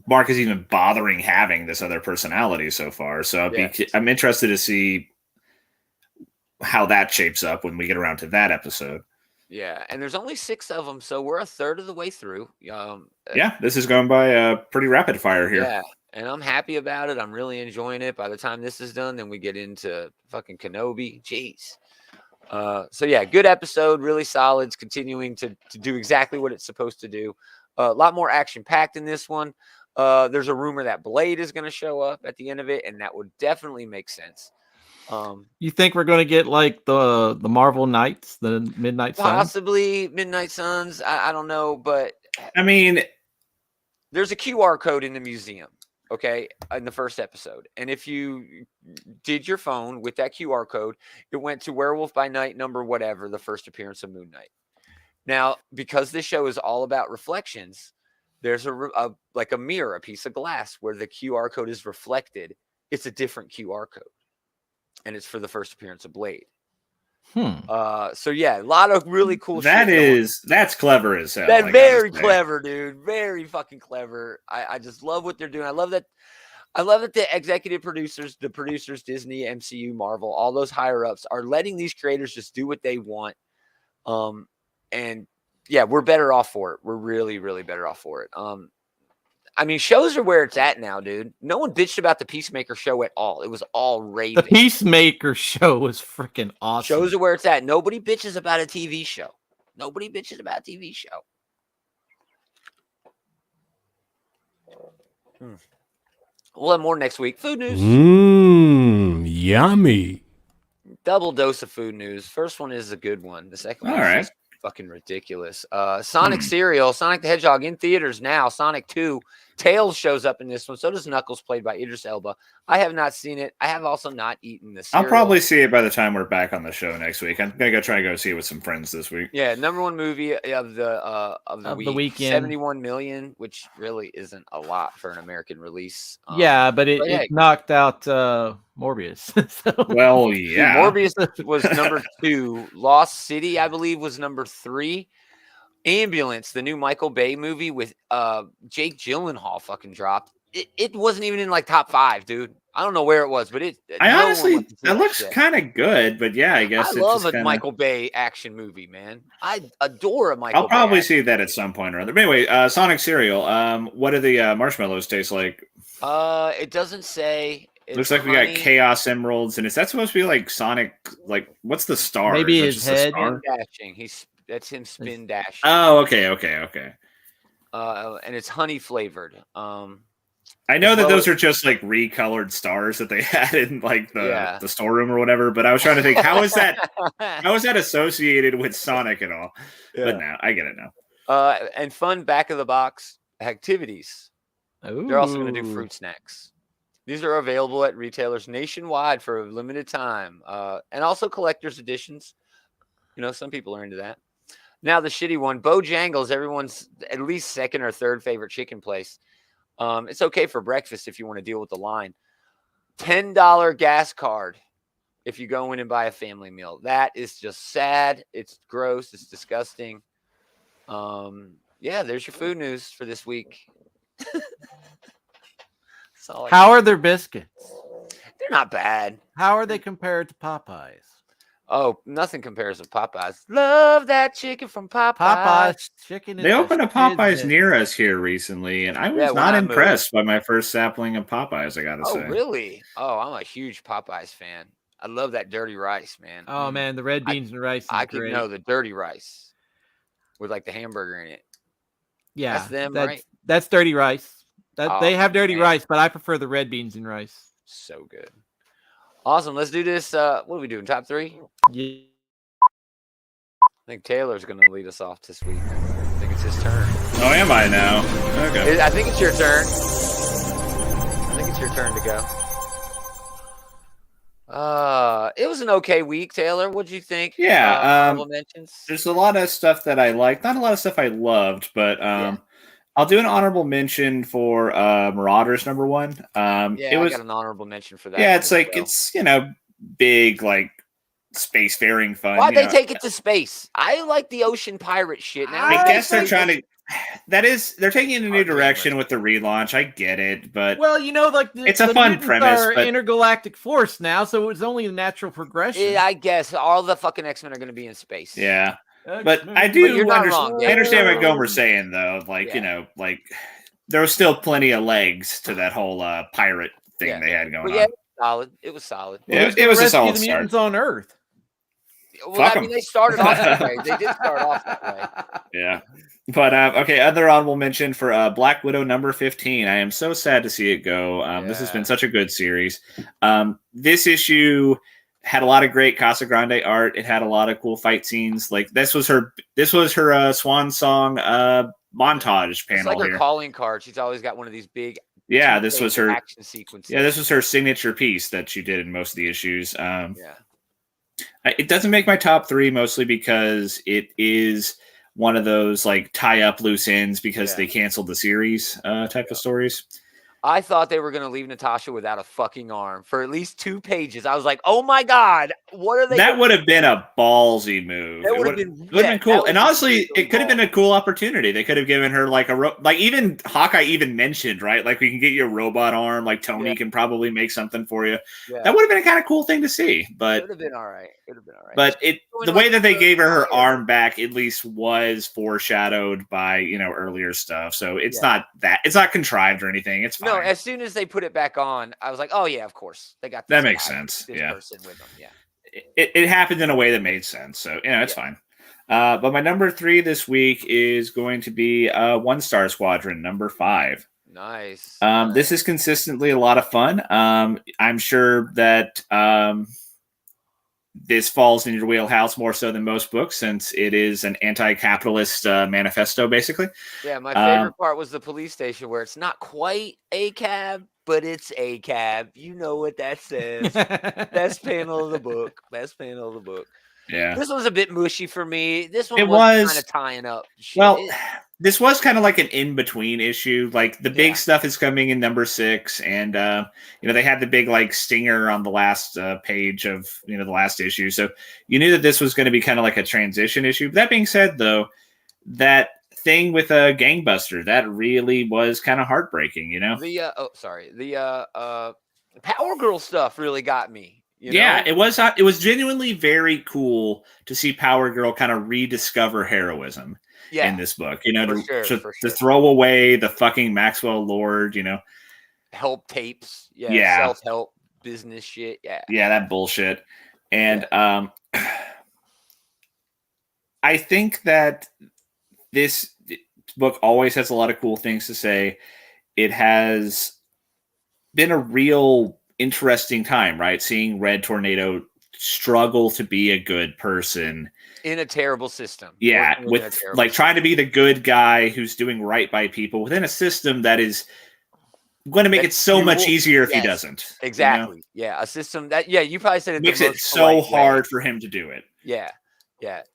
Mark is even bothering having this other personality so far. So I'm interested to see how that shapes up when we get around to that episode. Yeah, and there's only 6 of them, so we're a third of the way through. This is going by pretty rapid fire here. Yeah, and I'm happy about it. I'm really enjoying it. By the time this is done, then we get into fucking Kenobi. Jeez. So yeah, good episode, really solid. It's continuing to do exactly what it's supposed to do. A lot more action packed in this one. There's a rumor that Blade is going to show up at the end of it, and that would definitely make sense. You think we're going to get like the Marvel Knights, the Midnight Suns? Possibly Midnight Suns. I don't know, but I mean, there's a QR code in the museum. Okay, in the first episode, and if you did your phone with that QR code, it went to Werewolf by Night number whatever, the first appearance of Moon Knight. Now, because this show is all about reflections, there's a like a mirror, a piece of glass where the QR code is reflected. It's a different QR code, and it's for the first appearance of Blade. So yeah, a lot of really cool shit. That's clever as hell. That's very clever, dude. Very fucking clever. I just love what they're doing. I love that the executive producers, the producers, Disney, MCU, Marvel, all those higher ups are letting these creators just do what they want. And yeah, we're better off for it. We're really, really better off for it. I mean, shows are where it's at now, dude. No one bitched about the Peacemaker show at all. It was all raving. The Peacemaker show was freaking awesome. Shows are where it's at. Nobody bitches about a TV show. Nobody bitches about a TV show. We'll have more next week. Food news. Yummy. Double dose of food news. First one is a good one. The second one is just fucking ridiculous. Sonic cereal, Sonic the Hedgehog in theaters now. Sonic 2. Tails shows up in this one. So does Knuckles, played by Idris Elba. I have not seen it. I have also not eaten the cereal. I'll probably see it by the time we're back on the show next week. I'm gonna try and go see it with some friends this week. Yeah, number one movie of the weekend. 71 million, which really isn't a lot for an American release. Yeah, but it knocked out Morbius. So. Well, yeah. Morbius was number 2. Lost City, I believe, was number 3. Ambulance, the new Michael Bay movie with Jake Gyllenhaal, fucking dropped. It wasn't even in like top 5, dude. I don't know where it was, but it looks kind of good. But yeah, I guess I love a Michael Bay action movie, man. I adore a Michael. I'll probably Bay see that at some point or other. But anyway, Sonic cereal. What do the marshmallows taste like? It doesn't say. Looks like we got Chaos Emeralds, and is that supposed to be like Sonic? Like, what's the star? Maybe his head. Dashing. That's him spin dashing. Oh, okay. And it's honey flavored. I know that those are just like recolored stars that they had in like the storeroom or whatever, but I was trying to think how is that associated with Sonic at all? Yeah. But now I get it now. And fun back of the box activities. Ooh. They're also going to do fruit snacks. These are available at retailers nationwide for a limited time, and also collector's editions. You know, some people are into that. Now the shitty one, Bojangles, everyone's at least second or third favorite chicken place. It's okay for breakfast if you want to deal with the line. $10 gas card if you go in and buy a family meal. That is just sad. It's gross. It's disgusting. Yeah, there's your food news for this week. How are their biscuits? They're not bad. How are they compared to Popeyes? Oh, nothing compares to Popeyes. Love that chicken from Popeyes. Popeyes chicken. They opened a Popeyes near us here recently, and I was not impressed by my first sapling of Popeyes, I gotta say. Oh, really? Oh, I'm a huge Popeyes fan. I love that dirty rice, man. Oh, man, the red beans and rice is great. The dirty rice with like the hamburger in it. Yeah. That's them, right? That's dirty rice. They have dirty rice, but I prefer the red beans and rice. So good. Awesome. Let's do this. What are we doing? Top 3? Yeah. I think Taylor's going to lead us off this week. I think it's his turn. Oh, am I now? Okay. I think it's your turn. I think it's your turn to go. It was an okay week, Taylor. What'd you think? Yeah. Mentions? There's a lot of stuff that I liked. Not a lot of stuff I loved, but I'll do an honorable mention for Marauders #1. I got an honorable mention for that. Yeah, it's like it's big like spacefaring fun. Why'd they take it to space? I like the ocean pirate shit. Now I guess they're trying to. They're taking it in a new direction with the relaunch. I get it, but it's a fun premise. But intergalactic force now, so it's only a natural progression. I guess all the fucking X-Men are going to be in space. Yeah. But I do understand. I understand what Gomer's saying, though. Like there was still plenty of legs to that whole pirate thing they had going on. Solid. It was solid. Yeah, it was a solid the start. Mutants on Earth. Well, they started off that way. They did start off that way. Yeah. But other honorable mention for Black Widow #15. I am so sad to see it go. This has been such a good series. This issue Had a lot of great Casa Grande art. It had a lot of cool fight scenes. Like this was her swan song montage panel. It's like her here. calling card. She's always got one of these big this was her action sequences. Yeah, this was her signature piece that she did in most of the issues. Yeah. It doesn't make my top 3 mostly because it is one of those like tie up loose ends because they canceled the series type of stories. I thought they were going to leave Natasha without a fucking arm for at least 2 pages. I was like, oh my God, what are they? That would have been a ballsy move. That would have been cool. And honestly, it could have been a cool opportunity. They could have given her like like even Hawkeye even mentioned, right? Like we can get you a robot arm. Like Tony can probably make something for you. Yeah. That would have been a kind of cool thing to see. But it would have been all right. But the way that they gave her arm back at least was foreshadowed by, earlier stuff. So it's not contrived or anything. It's fine. No, as soon as they put it back on, I was like, oh yeah, of course. They got that makes sense. This person with them. Yeah. It happened in a way that made sense. So, it's fine. But my number 3 this week is going to be One Star Squadron, number 5. Nice. This is consistently a lot of fun. I'm sure that this falls in your wheelhouse more so than most books, since it is an anti-capitalist manifesto, basically. Yeah, my favorite part was the police station where it's not quite a cab, but it's a cab. You know what that says. Best panel of the book. Yeah. This was a bit mushy for me. This one was kind of tying up shit. Well, this was kind of like an in-between issue. Like the big stuff is coming in number 6, and they had the big like stinger on the last page of the last issue. So you knew that this was going to be kind of like a transition issue. But that being said, though, that thing with a gangbuster, that really was kind of heartbreaking. The Power Girl stuff really got me. It was genuinely very cool to see Power Girl kind of rediscover heroism in this book. To throw away the fucking Maxwell Lord, help tapes, self-help business shit, that bullshit. And I think that this book always has a lot of cool things to say. It has been a real interesting time, right? Seeing Red Tornado struggle to be a good person in a terrible system. Yeah, with like trying to be the good guy who's doing right by people within a system that is going to make it so much easier if he doesn't. Exactly. Yeah, a system that you probably said it makes it so hard for him to do it. Yeah.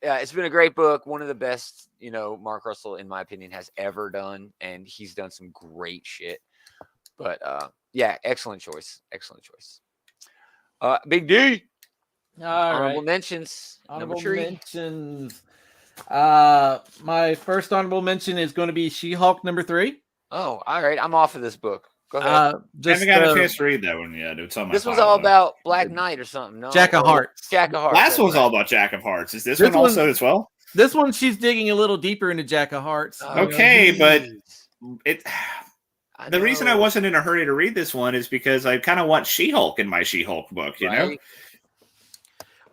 It's been a great book. One of the best, Mark Russell, in my opinion, has ever done, and he's done some great shit. But excellent choice. Big D. Honorable mentions. Honorable mentions. My first honorable mention is going to be She-Hulk number 3. Oh, all right. I'm off of this book. Go ahead. I haven't got a chance to read that one yet. It's on my this was all about Black Knight or something. No? Jack of Hearts. Last one's all about Jack of Hearts. Is this one also as well? This one, she's digging a little deeper into Jack of Hearts. Okay, but the reason I wasn't in a hurry to read this one is because I kind of want She-Hulk in my She-Hulk book, you know?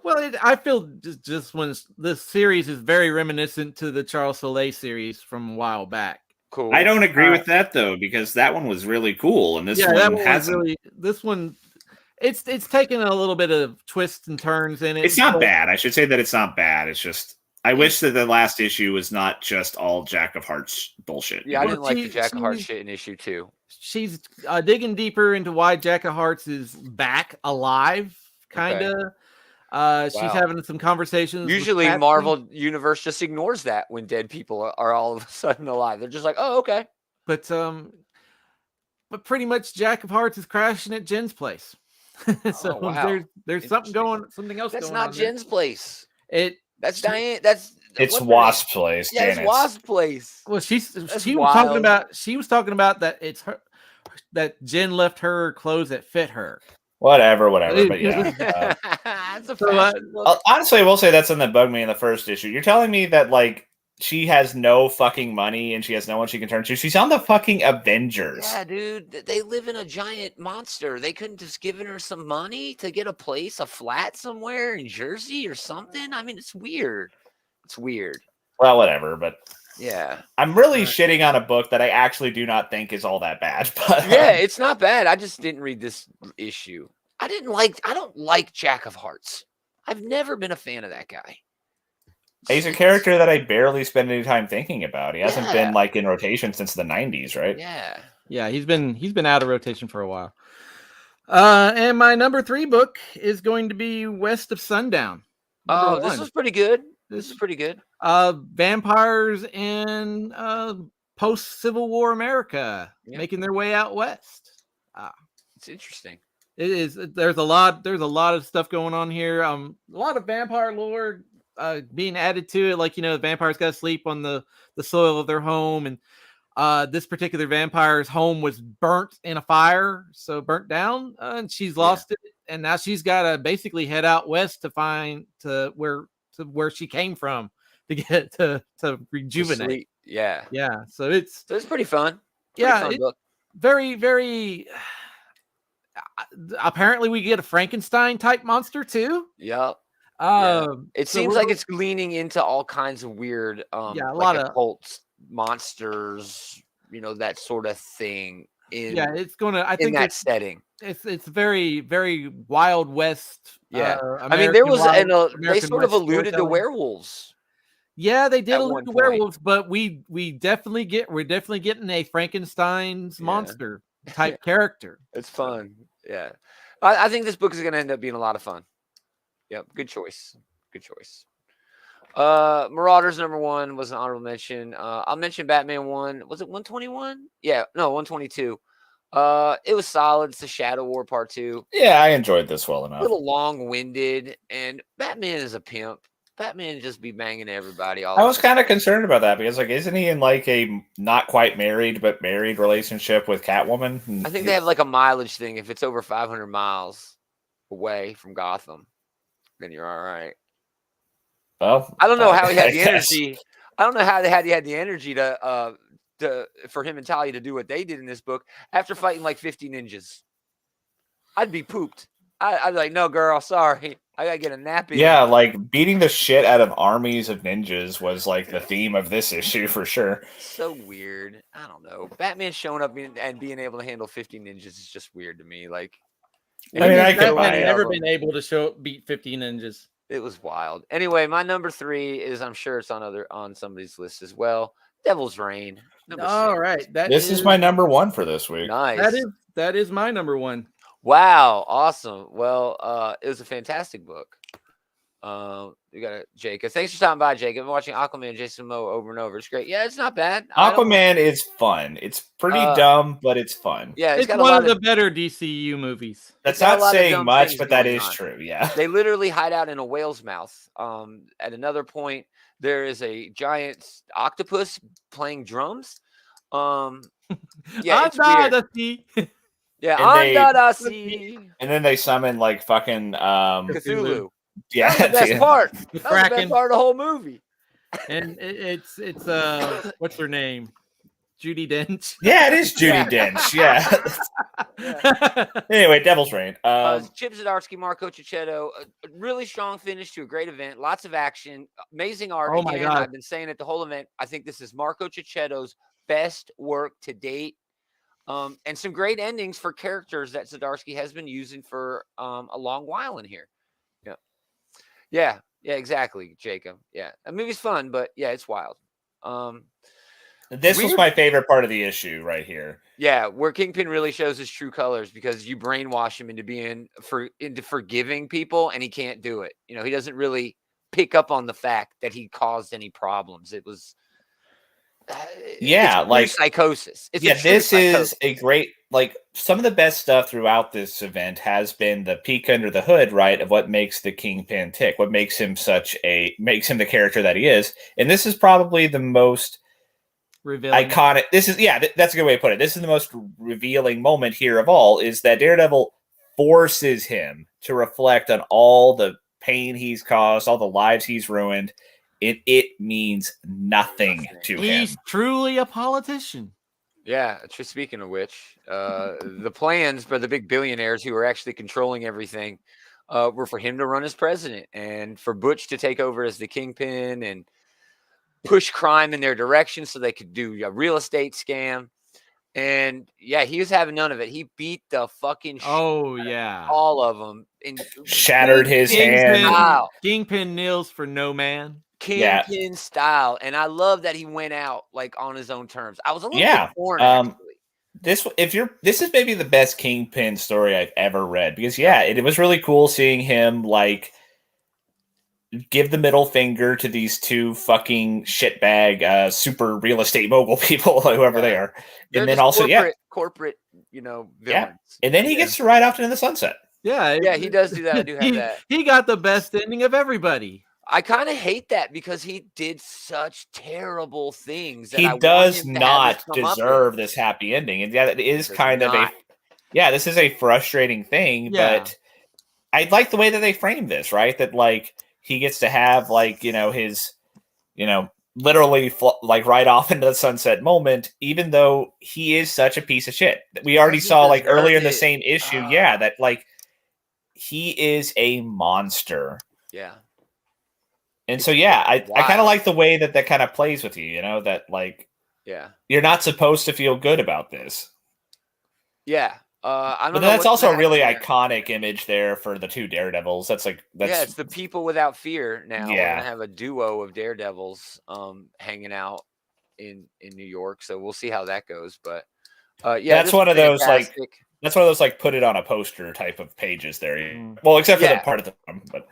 Well, I feel just when this series is very reminiscent to the Charles Soule series from a while back. Cool. I don't agree with that though, because that one was really cool, and this one hasn't. Really, this one, it's taken a little bit of twists and turns in it. It's not bad. I should say that it's not bad. It's just I wish that the last issue was not just all Jack of Hearts bullshit. Yeah, I didn't like the Jack of Hearts shit in issue 2. She's digging deeper into why Jack of Hearts is back alive, kind of. She's having some conversations. Usually Marvel Universe just ignores that when dead people are all of a sudden alive. They're just like, oh, okay. But pretty much Jack of Hearts is crashing at Jen's place. So there's something else. That's not Jen's place. That's Diane. It's Wasp's place. Yeah, it's Wasp's place. Well, she was talking about that it's her, that Jen left her clothes that fit her. Whatever. But yeah. Honestly, I will say that's something that bugged me in the first issue. You're telling me that like she has no fucking money and she has no one she can turn to. She's on the fucking Avengers. Yeah, dude. They live in a giant monster. They couldn't just given her some money to get a flat somewhere in Jersey or something. I mean, it's weird. Well, whatever, but yeah, I'm really shitting on a book that I actually do not think is all that bad. But yeah, it's not bad. I just didn't read this issue. I don't like Jack of Hearts. I've never been a fan of that guy. He's a character that I barely spend any time thinking about. He hasn't been Yeah. like in rotation since the 90s, right? Yeah, he's been out of rotation for a while. And my number 3 book is going to be West of Sundown. Oh, this was pretty good. This is pretty good. Vampires in post-Civil War America making their way out west. It's interesting. It is. There's a lot of stuff going on here. A lot of vampire lore being added to it. Like, the vampires got to sleep on the soil of their home, and this particular vampire's home was burnt in a fire, so burnt down, and she's lost it, and now she's got to basically head out west to find where she came from to get to rejuvenate. Yeah. So it's pretty fun. Fun book. Very, very. Apparently, we get a Frankenstein type monster too. Yep. It seems like it's leaning into all kinds of weird, a like lot of occult monsters, that sort of thing. It's gonna. I think that setting. It's very, very Wild West. I mean, there was they sort of alluded to werewolves. Yeah, they did allude to werewolves, but we're definitely getting a Frankenstein's monster type character. It's fun. Yeah, I think this book is going to end up being a lot of fun. Yep, good choice. Marauders #1 was an honorable mention. I'll mention Batman 1. Was it 121? Yeah, no, 122. It was solid. It's the Shadow War Part 2. Yeah, I enjoyed this well enough. A little long-winded, and Batman is a pimp. Batman just be banging everybody. I was kind of concerned about that because, isn't he in like a not quite married but married relationship with Catwoman? I think they have like a mileage thing. If it's over 500 miles away from Gotham, then you're all right. Well, I don't know how he had the energy. I don't know how he had the energy to for him and Talia to do what they did in this book after fighting like 50 ninjas. I'd be pooped. I'd be like, no, girl, sorry. I gotta get a nap in. Yeah, like beating the shit out of armies of ninjas was like the theme of this issue for sure. So weird. I don't know. Batman showing up and being able to handle 50 ninjas is just weird to me. Like, I could buy it. Never been able to beat 50 ninjas. It was wild. Anyway, my number 3 is, I'm sure it's on somebody's list as well, Devil's Reign. All right. This is my number 1 for this week. Nice. That is my number 1. Wow, awesome. Well, it was a fantastic book. We got Jacob. Thanks for stopping by, Jacob. I've been watching Aquaman and Jason Momoa over and over. It's great. Yeah, it's not bad. Aquaman is fun. It's pretty dumb, but it's fun. Yeah, it's one of the better DCU movies. That's not saying much, but that is true. Yeah, they literally hide out in a whale's mouth. At another point, there is a giant octopus playing drums. Yeah, it's weird. Yeah, and then they summon like fucking Cthulhu. Yeah, that's the best part. That's the best part of the whole movie. And it's what's her name? Judi Dench. Yeah, it is Judi Dench. Yeah. Anyway, Devil's Reign. Chip Zdarsky, Marco Cicchetto, a really strong finish to a great event. Lots of action, amazing art. Oh my God! I've been saying it the whole event. I think this is Marco Cicchetto's best work to date. And some great endings for characters that Zdarsky has been using for a long while in here. Yeah, exactly, Jacob. Yeah, the movie's fun, but yeah, it's wild. This was my favorite part of the issue right here. Yeah, where Kingpin really shows his true colors because you brainwash him into forgiving people, and he can't do it. He doesn't really pick up on the fact that he caused any problems. It was. Like psychosis. This is a great, some of the best stuff throughout this event has been the peek under the hood, right, of what makes the Kingpin tick, what makes him the character that he is. And this is probably the most revealing iconic. This is, that's a good way to put it. This is the most revealing moment here of all, is that Daredevil forces him to reflect on all the pain he's caused, all the lives he's ruined. It means nothing to him. He's truly a politician. Yeah. Speaking of which, the plans for the big billionaires who are actually controlling everything were for him to run as president and for Butch to take over as the Kingpin and push crime in their direction so they could do a real estate scam. And yeah, he was having none of it. He beat the fucking all of them. And shattered his hand. Kingpin kneels for no man. Kingpin style. And I love that he went out like on his own terms. I was a little bit torn, actually. This is maybe the best Kingpin story I've ever read, because it was really cool seeing him like give the middle finger to these two fucking shitbag super real estate mogul people, whoever they are. They're and then also corporate, villains. And then he gets to ride off into the sunset. Yeah, he does do that. I do have that. He got the best ending of everybody. I kind of hate that because he did such terrible things. That He does not deserve this happy ending. And it is kind of this is a frustrating thing, but I like the way that they frame this, right? That like he gets to have like, his, literally like right off into the sunset moment, even though he is such a piece of shit. We already saw like earlier in the same issue. That like he is a monster. Yeah. And so, I kind of like the way that kind of plays with you, that like, you're not supposed to feel good about this. Yeah. I don't but know. That's also a really iconic image there for the two Daredevils. That's it's the people without fear now. Yeah. We're going to have a duo of Daredevils hanging out in New York. So we'll see how that goes. But that's one of those like put it on a poster type of pages there. Well, except for the part of them, but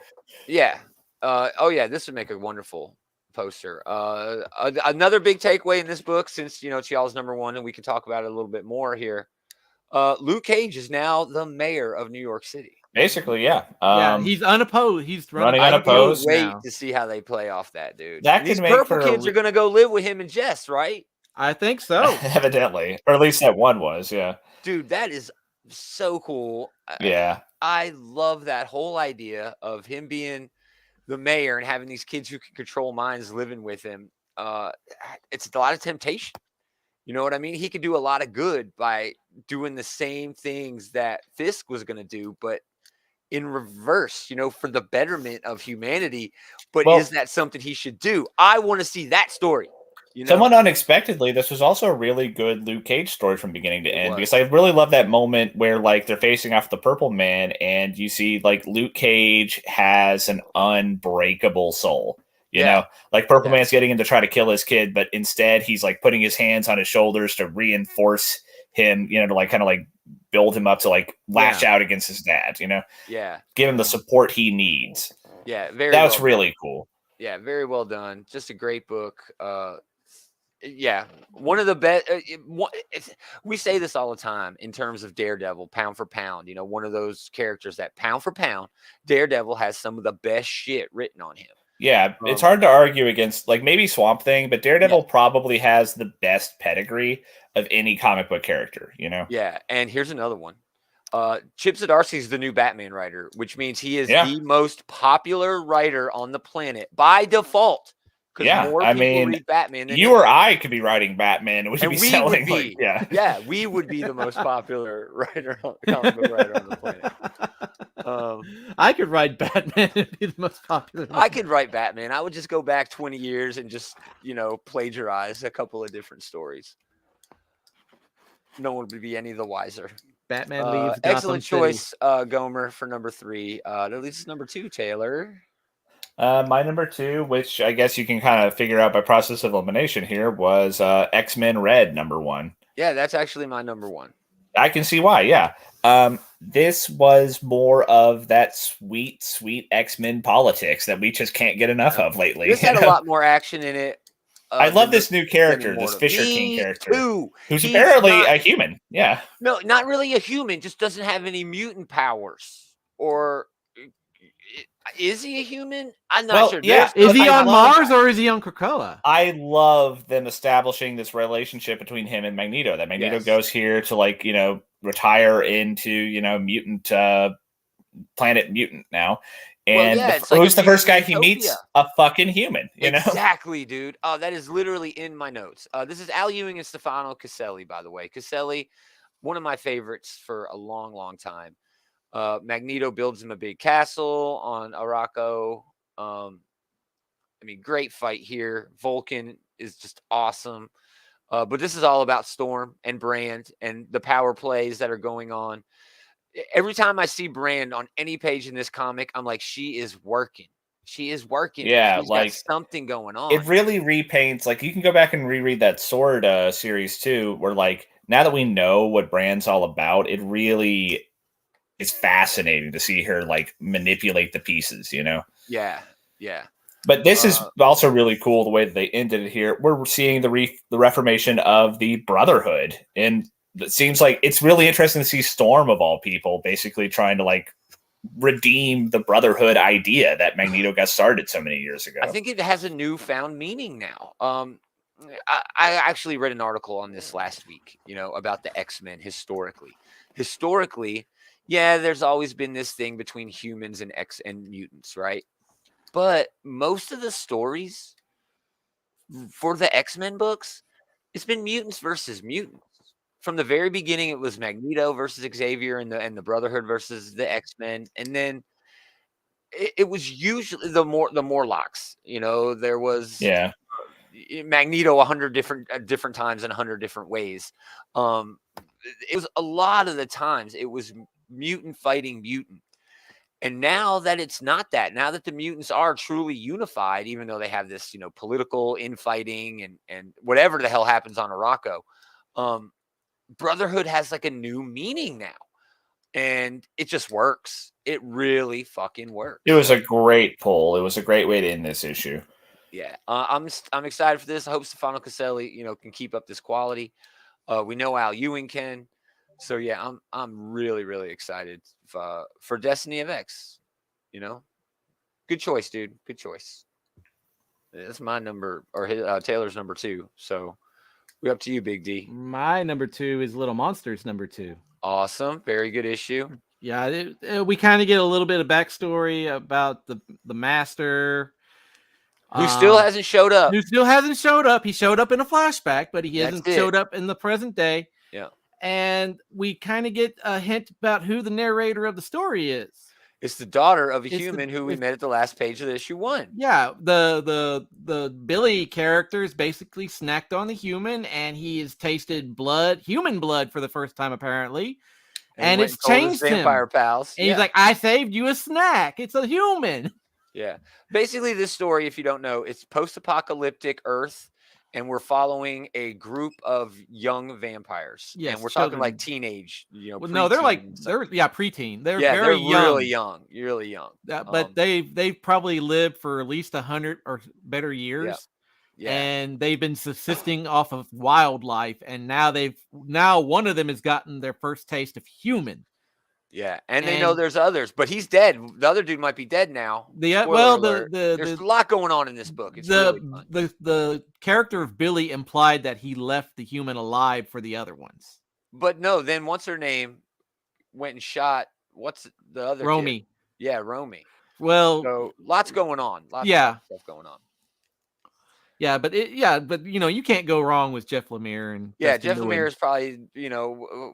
this would make a wonderful poster. Another big takeaway in this book, since it's y'all's number one, and we can talk about it a little bit more here. Luke Cage is now the mayor of New York City. Basically, he's unopposed. He's running unopposed. I can't wait to see how they play off that, dude. That these purple kids are going to go live with him and Jess, right? I think so. Evidently, or at least that one was. Yeah, dude, that is so cool. Yeah, I love that whole idea of him being the mayor and having these kids who can control minds living with him. It's a lot of temptation. You know what I mean? He could do a lot of good by doing the same things that Fisk was going to do, but in reverse, for the betterment of humanity. But is that something he should do? I want to see that story. Somewhat unexpectedly, this was also a really good Luke Cage story from beginning to end, because I really love that moment where like they're facing off the Purple Man and you see like Luke Cage has an unbreakable soul. You know, like Purple Man's getting him to try to kill his kid, but instead he's like putting his hands on his shoulders to reinforce him, to like kind of like build him up to like lash out against his dad, give him the support he needs. That was really cool. Yeah, very well done. Just a great book. One of the best. We say this all the time in terms of Daredevil, pound for pound. One of those characters that pound for pound, Daredevil has some of the best shit written on him. Yeah, it's hard to argue against, like maybe Swamp Thing, but Daredevil probably has the best pedigree of any comic book character, Yeah, and here's another one. Chip Zdarsky is the new Batman writer, which means he is the most popular writer on the planet by default. Yeah, more people read Batman than you or I could be writing Batman, and we would be selling. We would be the most popular comic book writer on the planet. I could write Batman and be the most popular. I could write Batman. I would just go back 20 years and just plagiarize a couple of different stories. No one would be any the wiser. Batman leaves. Excellent choice, Gomer, for number 3. That leads to number 2, Taylor. My number 2, which I guess you can kind of figure out by process of elimination here, was X-Men Red, number 1. Yeah, that's actually my number 1. I can see why, yeah. This was more of that sweet, sweet X-Men politics that we just can't get enough of lately. This had a lot more action in it. I love this new character, this Fisher King character, who's apparently a human. Yeah. No, not really a human, just doesn't have any mutant powers. Or is he a human? I'm not sure. Yeah. Is he on Mars or is he on Krakoa? I love them establishing this relationship between him and Magneto. That Magneto goes here to retire into, mutant planet mutant now. And who's the first guy he meets? A fucking human, Exactly, dude. Oh, that is literally in my notes. This is Al Ewing and Stefano Caselli, by the way. Caselli, one of my favorites for a long, long time. Magneto builds him a big castle on Araco. Great fight here. Vulcan is just awesome. But this is all about Storm and Brand and the power plays that are going on. Every time I see Brand on any page in this comic, I'm like, she is working. She is working. Yeah, She's got something going on. It really repaints. Like, you can go back and reread that Sword series too, where like now that we know what Brand's all about, it really is fascinating to see her like manipulate the pieces. Yeah. But this is also really cool the way that they ended it here. We're seeing the reformation of the Brotherhood, and it seems like it's really interesting to see Storm of all people basically trying to like redeem the Brotherhood idea that Magneto got started so many years ago. I think it has a newfound meaning now. I actually read an article on this last week, about the X-Men historically. Historically, yeah, there's always been this thing between humans and mutants, right? But most of the stories for the X-Men books, it's been mutants versus mutants. From the very beginning, it was Magneto versus Xavier and the Brotherhood versus the X-Men, and then it was usually the Morlocks. There was Magneto 100 different times in 100 different ways. It was a lot of the times it was mutant fighting mutant. And now that it's not that, now that the mutants are truly unified, even though they have this, political infighting and whatever the hell happens on Arakko, Brotherhood has like a new meaning now. And it just works. It really fucking works. It was a great pull. It was a great way to end this issue. Yeah, I'm excited for this. I hope Stefano Caselli, can keep up this quality. We know Al Ewing can. So yeah, I'm really, really excited for Destiny of X. Good choice, dude. Good choice. That's my number, or Taylor's number 2. So we're up to you, Big D. My number 2 is Little Monsters number 2. Awesome, very good issue. Yeah, we kind of get a little bit of backstory about the Master. Who still hasn't showed up. He showed up in a flashback, but he hasn't showed up in the present day. Yeah. And we kind of get a hint about who the narrator of the story is. It's the daughter of a human who we met at the last page of issue 1. Yeah, the Billy character is basically snacked on the human, and he has tasted human blood for the first time apparently, and it's changed him. Vampire pals, and he's like, "I saved you a snack. It's a human." Yeah, basically this story, if you don't know, it's post-apocalyptic Earth. And we're following a group of young vampires. Yes, and we're talking like teenage, no, they're preteen. They're very young. Really young, really young. But they've probably lived for at least 100 or better years. Yeah. And they've been subsisting off of wildlife, and now one of them has gotten their first taste of human. Yeah, and they know there's others, but he's dead. The other dude might be dead now. There's a lot going on in this book. It's really fun. The character of Billy implied that he left the human alive for the other ones. But no, then what's her name went and shot. What's the other Romy? Kid? Yeah, Romy. Well, so lots going on. Lots of stuff going on. Yeah, but you can't go wrong with Jeff Lemire. And Jeff Lemire is probably,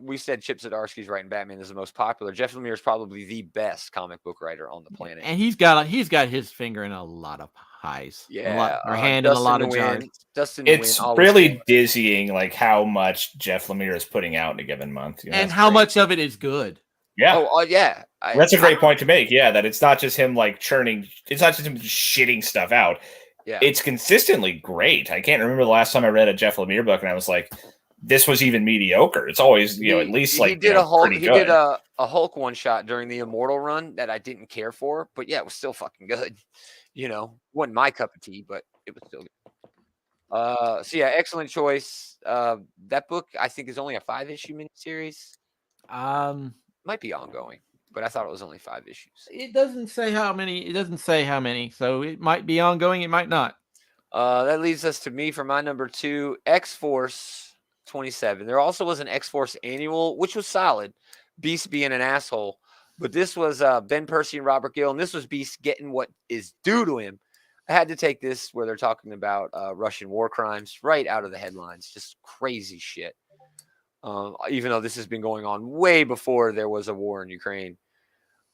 we said Chip Zdarsky's writing Batman is the most popular. Jeff Lemire is probably the best comic book writer on the planet, and he's got his finger in a lot of pies. Yeah, hand in a lot of jars. It's really dizzying, like how much Jeff Lemire is putting out in a given month, and how much of it is good. Yeah. Yeah. That's a great point to make. Yeah, that it's not just him like churning. It's not just him shitting stuff out. Yeah. It's consistently great. I can't remember the last time I read a Jeff Lemire book and I was like, this was even mediocre. It's always, at least like, he did a Hulk. He did a Hulk one shot during the Immortal run that I didn't care for, but yeah, it was still fucking good. Wasn't my cup of tea, but it was still good. So yeah, excellent choice. That book I think is only a 5-issue miniseries. Might be ongoing, but I thought it was only 5 issues. It doesn't say how many. So it might be ongoing. It might not. That leads us to me for my number 2, X-Force 27. There also was an X-Force annual, which was solid. Beast being an asshole. But this was Ben Percy and Robert Gill, and this was Beast getting what is due to him. I had to take this where they're talking about Russian war crimes right out of the headlines. Just crazy shit. Even though this has been going on way before there was a war in Ukraine.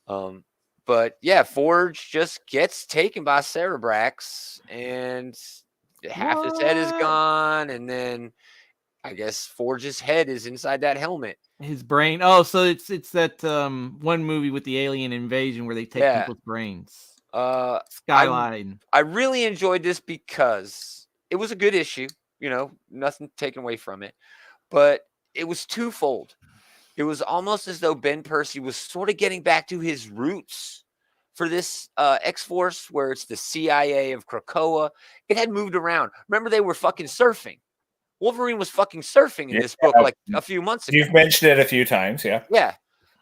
But yeah, Forge just gets taken by Cerebrax and half his head is gone. And then I guess Forge's head is inside that helmet. His brain. Oh, so it's that one movie with the alien invasion where they take people's brains. Skyline. I really enjoyed this because it was a good issue. Nothing taken away from it, but it was twofold. It was almost as though Ben Percy was sort of getting back to his roots for this X-Force, where it's the CIA of Krakoa. It had moved around. Remember, they were fucking surfing. Wolverine was fucking surfing in this book like a few months ago. You've mentioned it a few times, yeah. Yeah.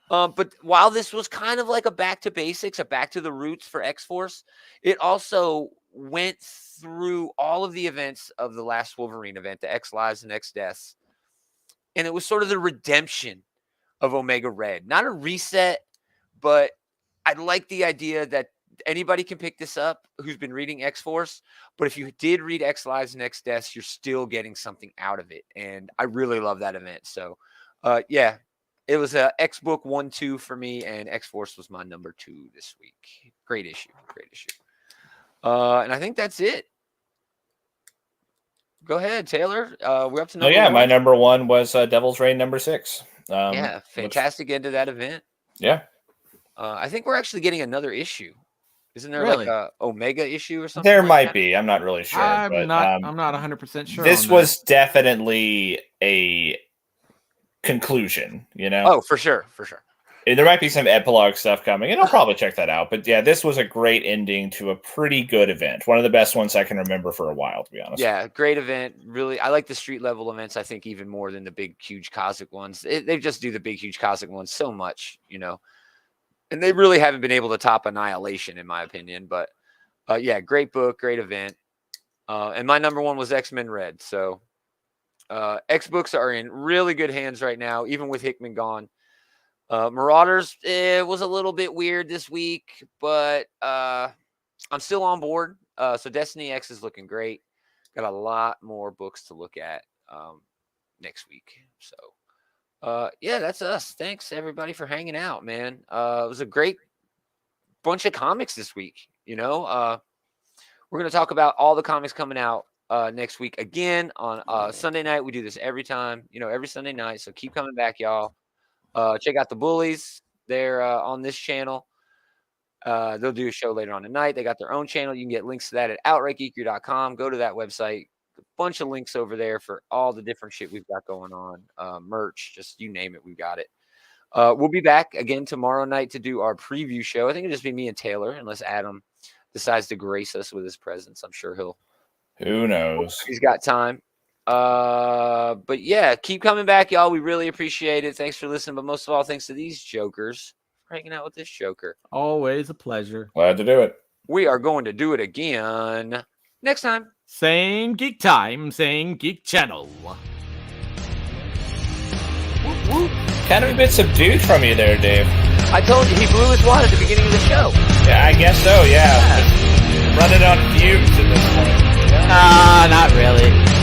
But while this was kind of like a back to basics, a back to the roots for X-Force, it also went through all of the events of the last Wolverine event, the X Lives and X Deaths. And it was sort of the redemption of Omega Red. Not a reset, but I like the idea that anybody can pick this up who's been reading X-Force. But if you did read X Lives and X Deaths, you're still getting something out of it. And I really love that event. So, yeah, it was a X-Book 1-2 for me, and X-Force was my number 2 this week. Great issue. Great issue. And I think that's it. Go ahead, Taylor. We're up to number 1. My number 1 was Devil's Reign number 6. Fantastic end to that event. Yeah. I think we're actually getting another issue. Isn't there like a Omega issue or something? There might be. I'm not really sure. I'm not 100% sure. This was definitely a conclusion, Oh, for sure. There might be some epilogue stuff coming, and I'll probably check that out. But yeah, this was a great ending to a pretty good event. One of the best ones I can remember for a while, to be honest. Yeah, great event. Really, I like the street level events, I think, even more than the big, huge cosmic ones. They just do the big, huge cosmic ones so much, And they really haven't been able to top Annihilation, in my opinion. But yeah, great book, great event. And my number 1 was X-Men Red. So X-Books are in really good hands right now, even with Hickman gone. Marauders, it was a little bit weird this week, but I'm still on board. So Destiny X is looking great. Got a lot more books to look at next week. So, yeah, that's us. Thanks, everybody, for hanging out, man. It was a great bunch of comics this week. We're going to talk about all the comics coming out next week again on Sunday night. We do this every time, every Sunday night. So keep coming back, y'all. Check out the Bullies. They're on this channel. They'll do a show later on tonight. They got their own channel. You can get links to that at outrightgeekery.com. Go to that website. A bunch of links over there for all the different shit we've got going on. Merch, just you name it, we've got it. We'll be back again tomorrow night to do our preview show. I think it'll just be me and Taylor, unless Adam decides to grace us with his presence. I'm sure he'll. Who knows? He's got time. But yeah, keep coming back, y'all. We really appreciate it. Thanks for listening, but most of all, thanks to these jokers for hanging out with this joker. Always a pleasure. Glad to do it. We are going to do it again next time. Same geek time, same geek channel. Whoop, whoop. Kind of a bit subdued from you there, Dave. I told you he blew his wad at the beginning of the show. Yeah, I guess so, yeah. Running on fumes at this point. Not really.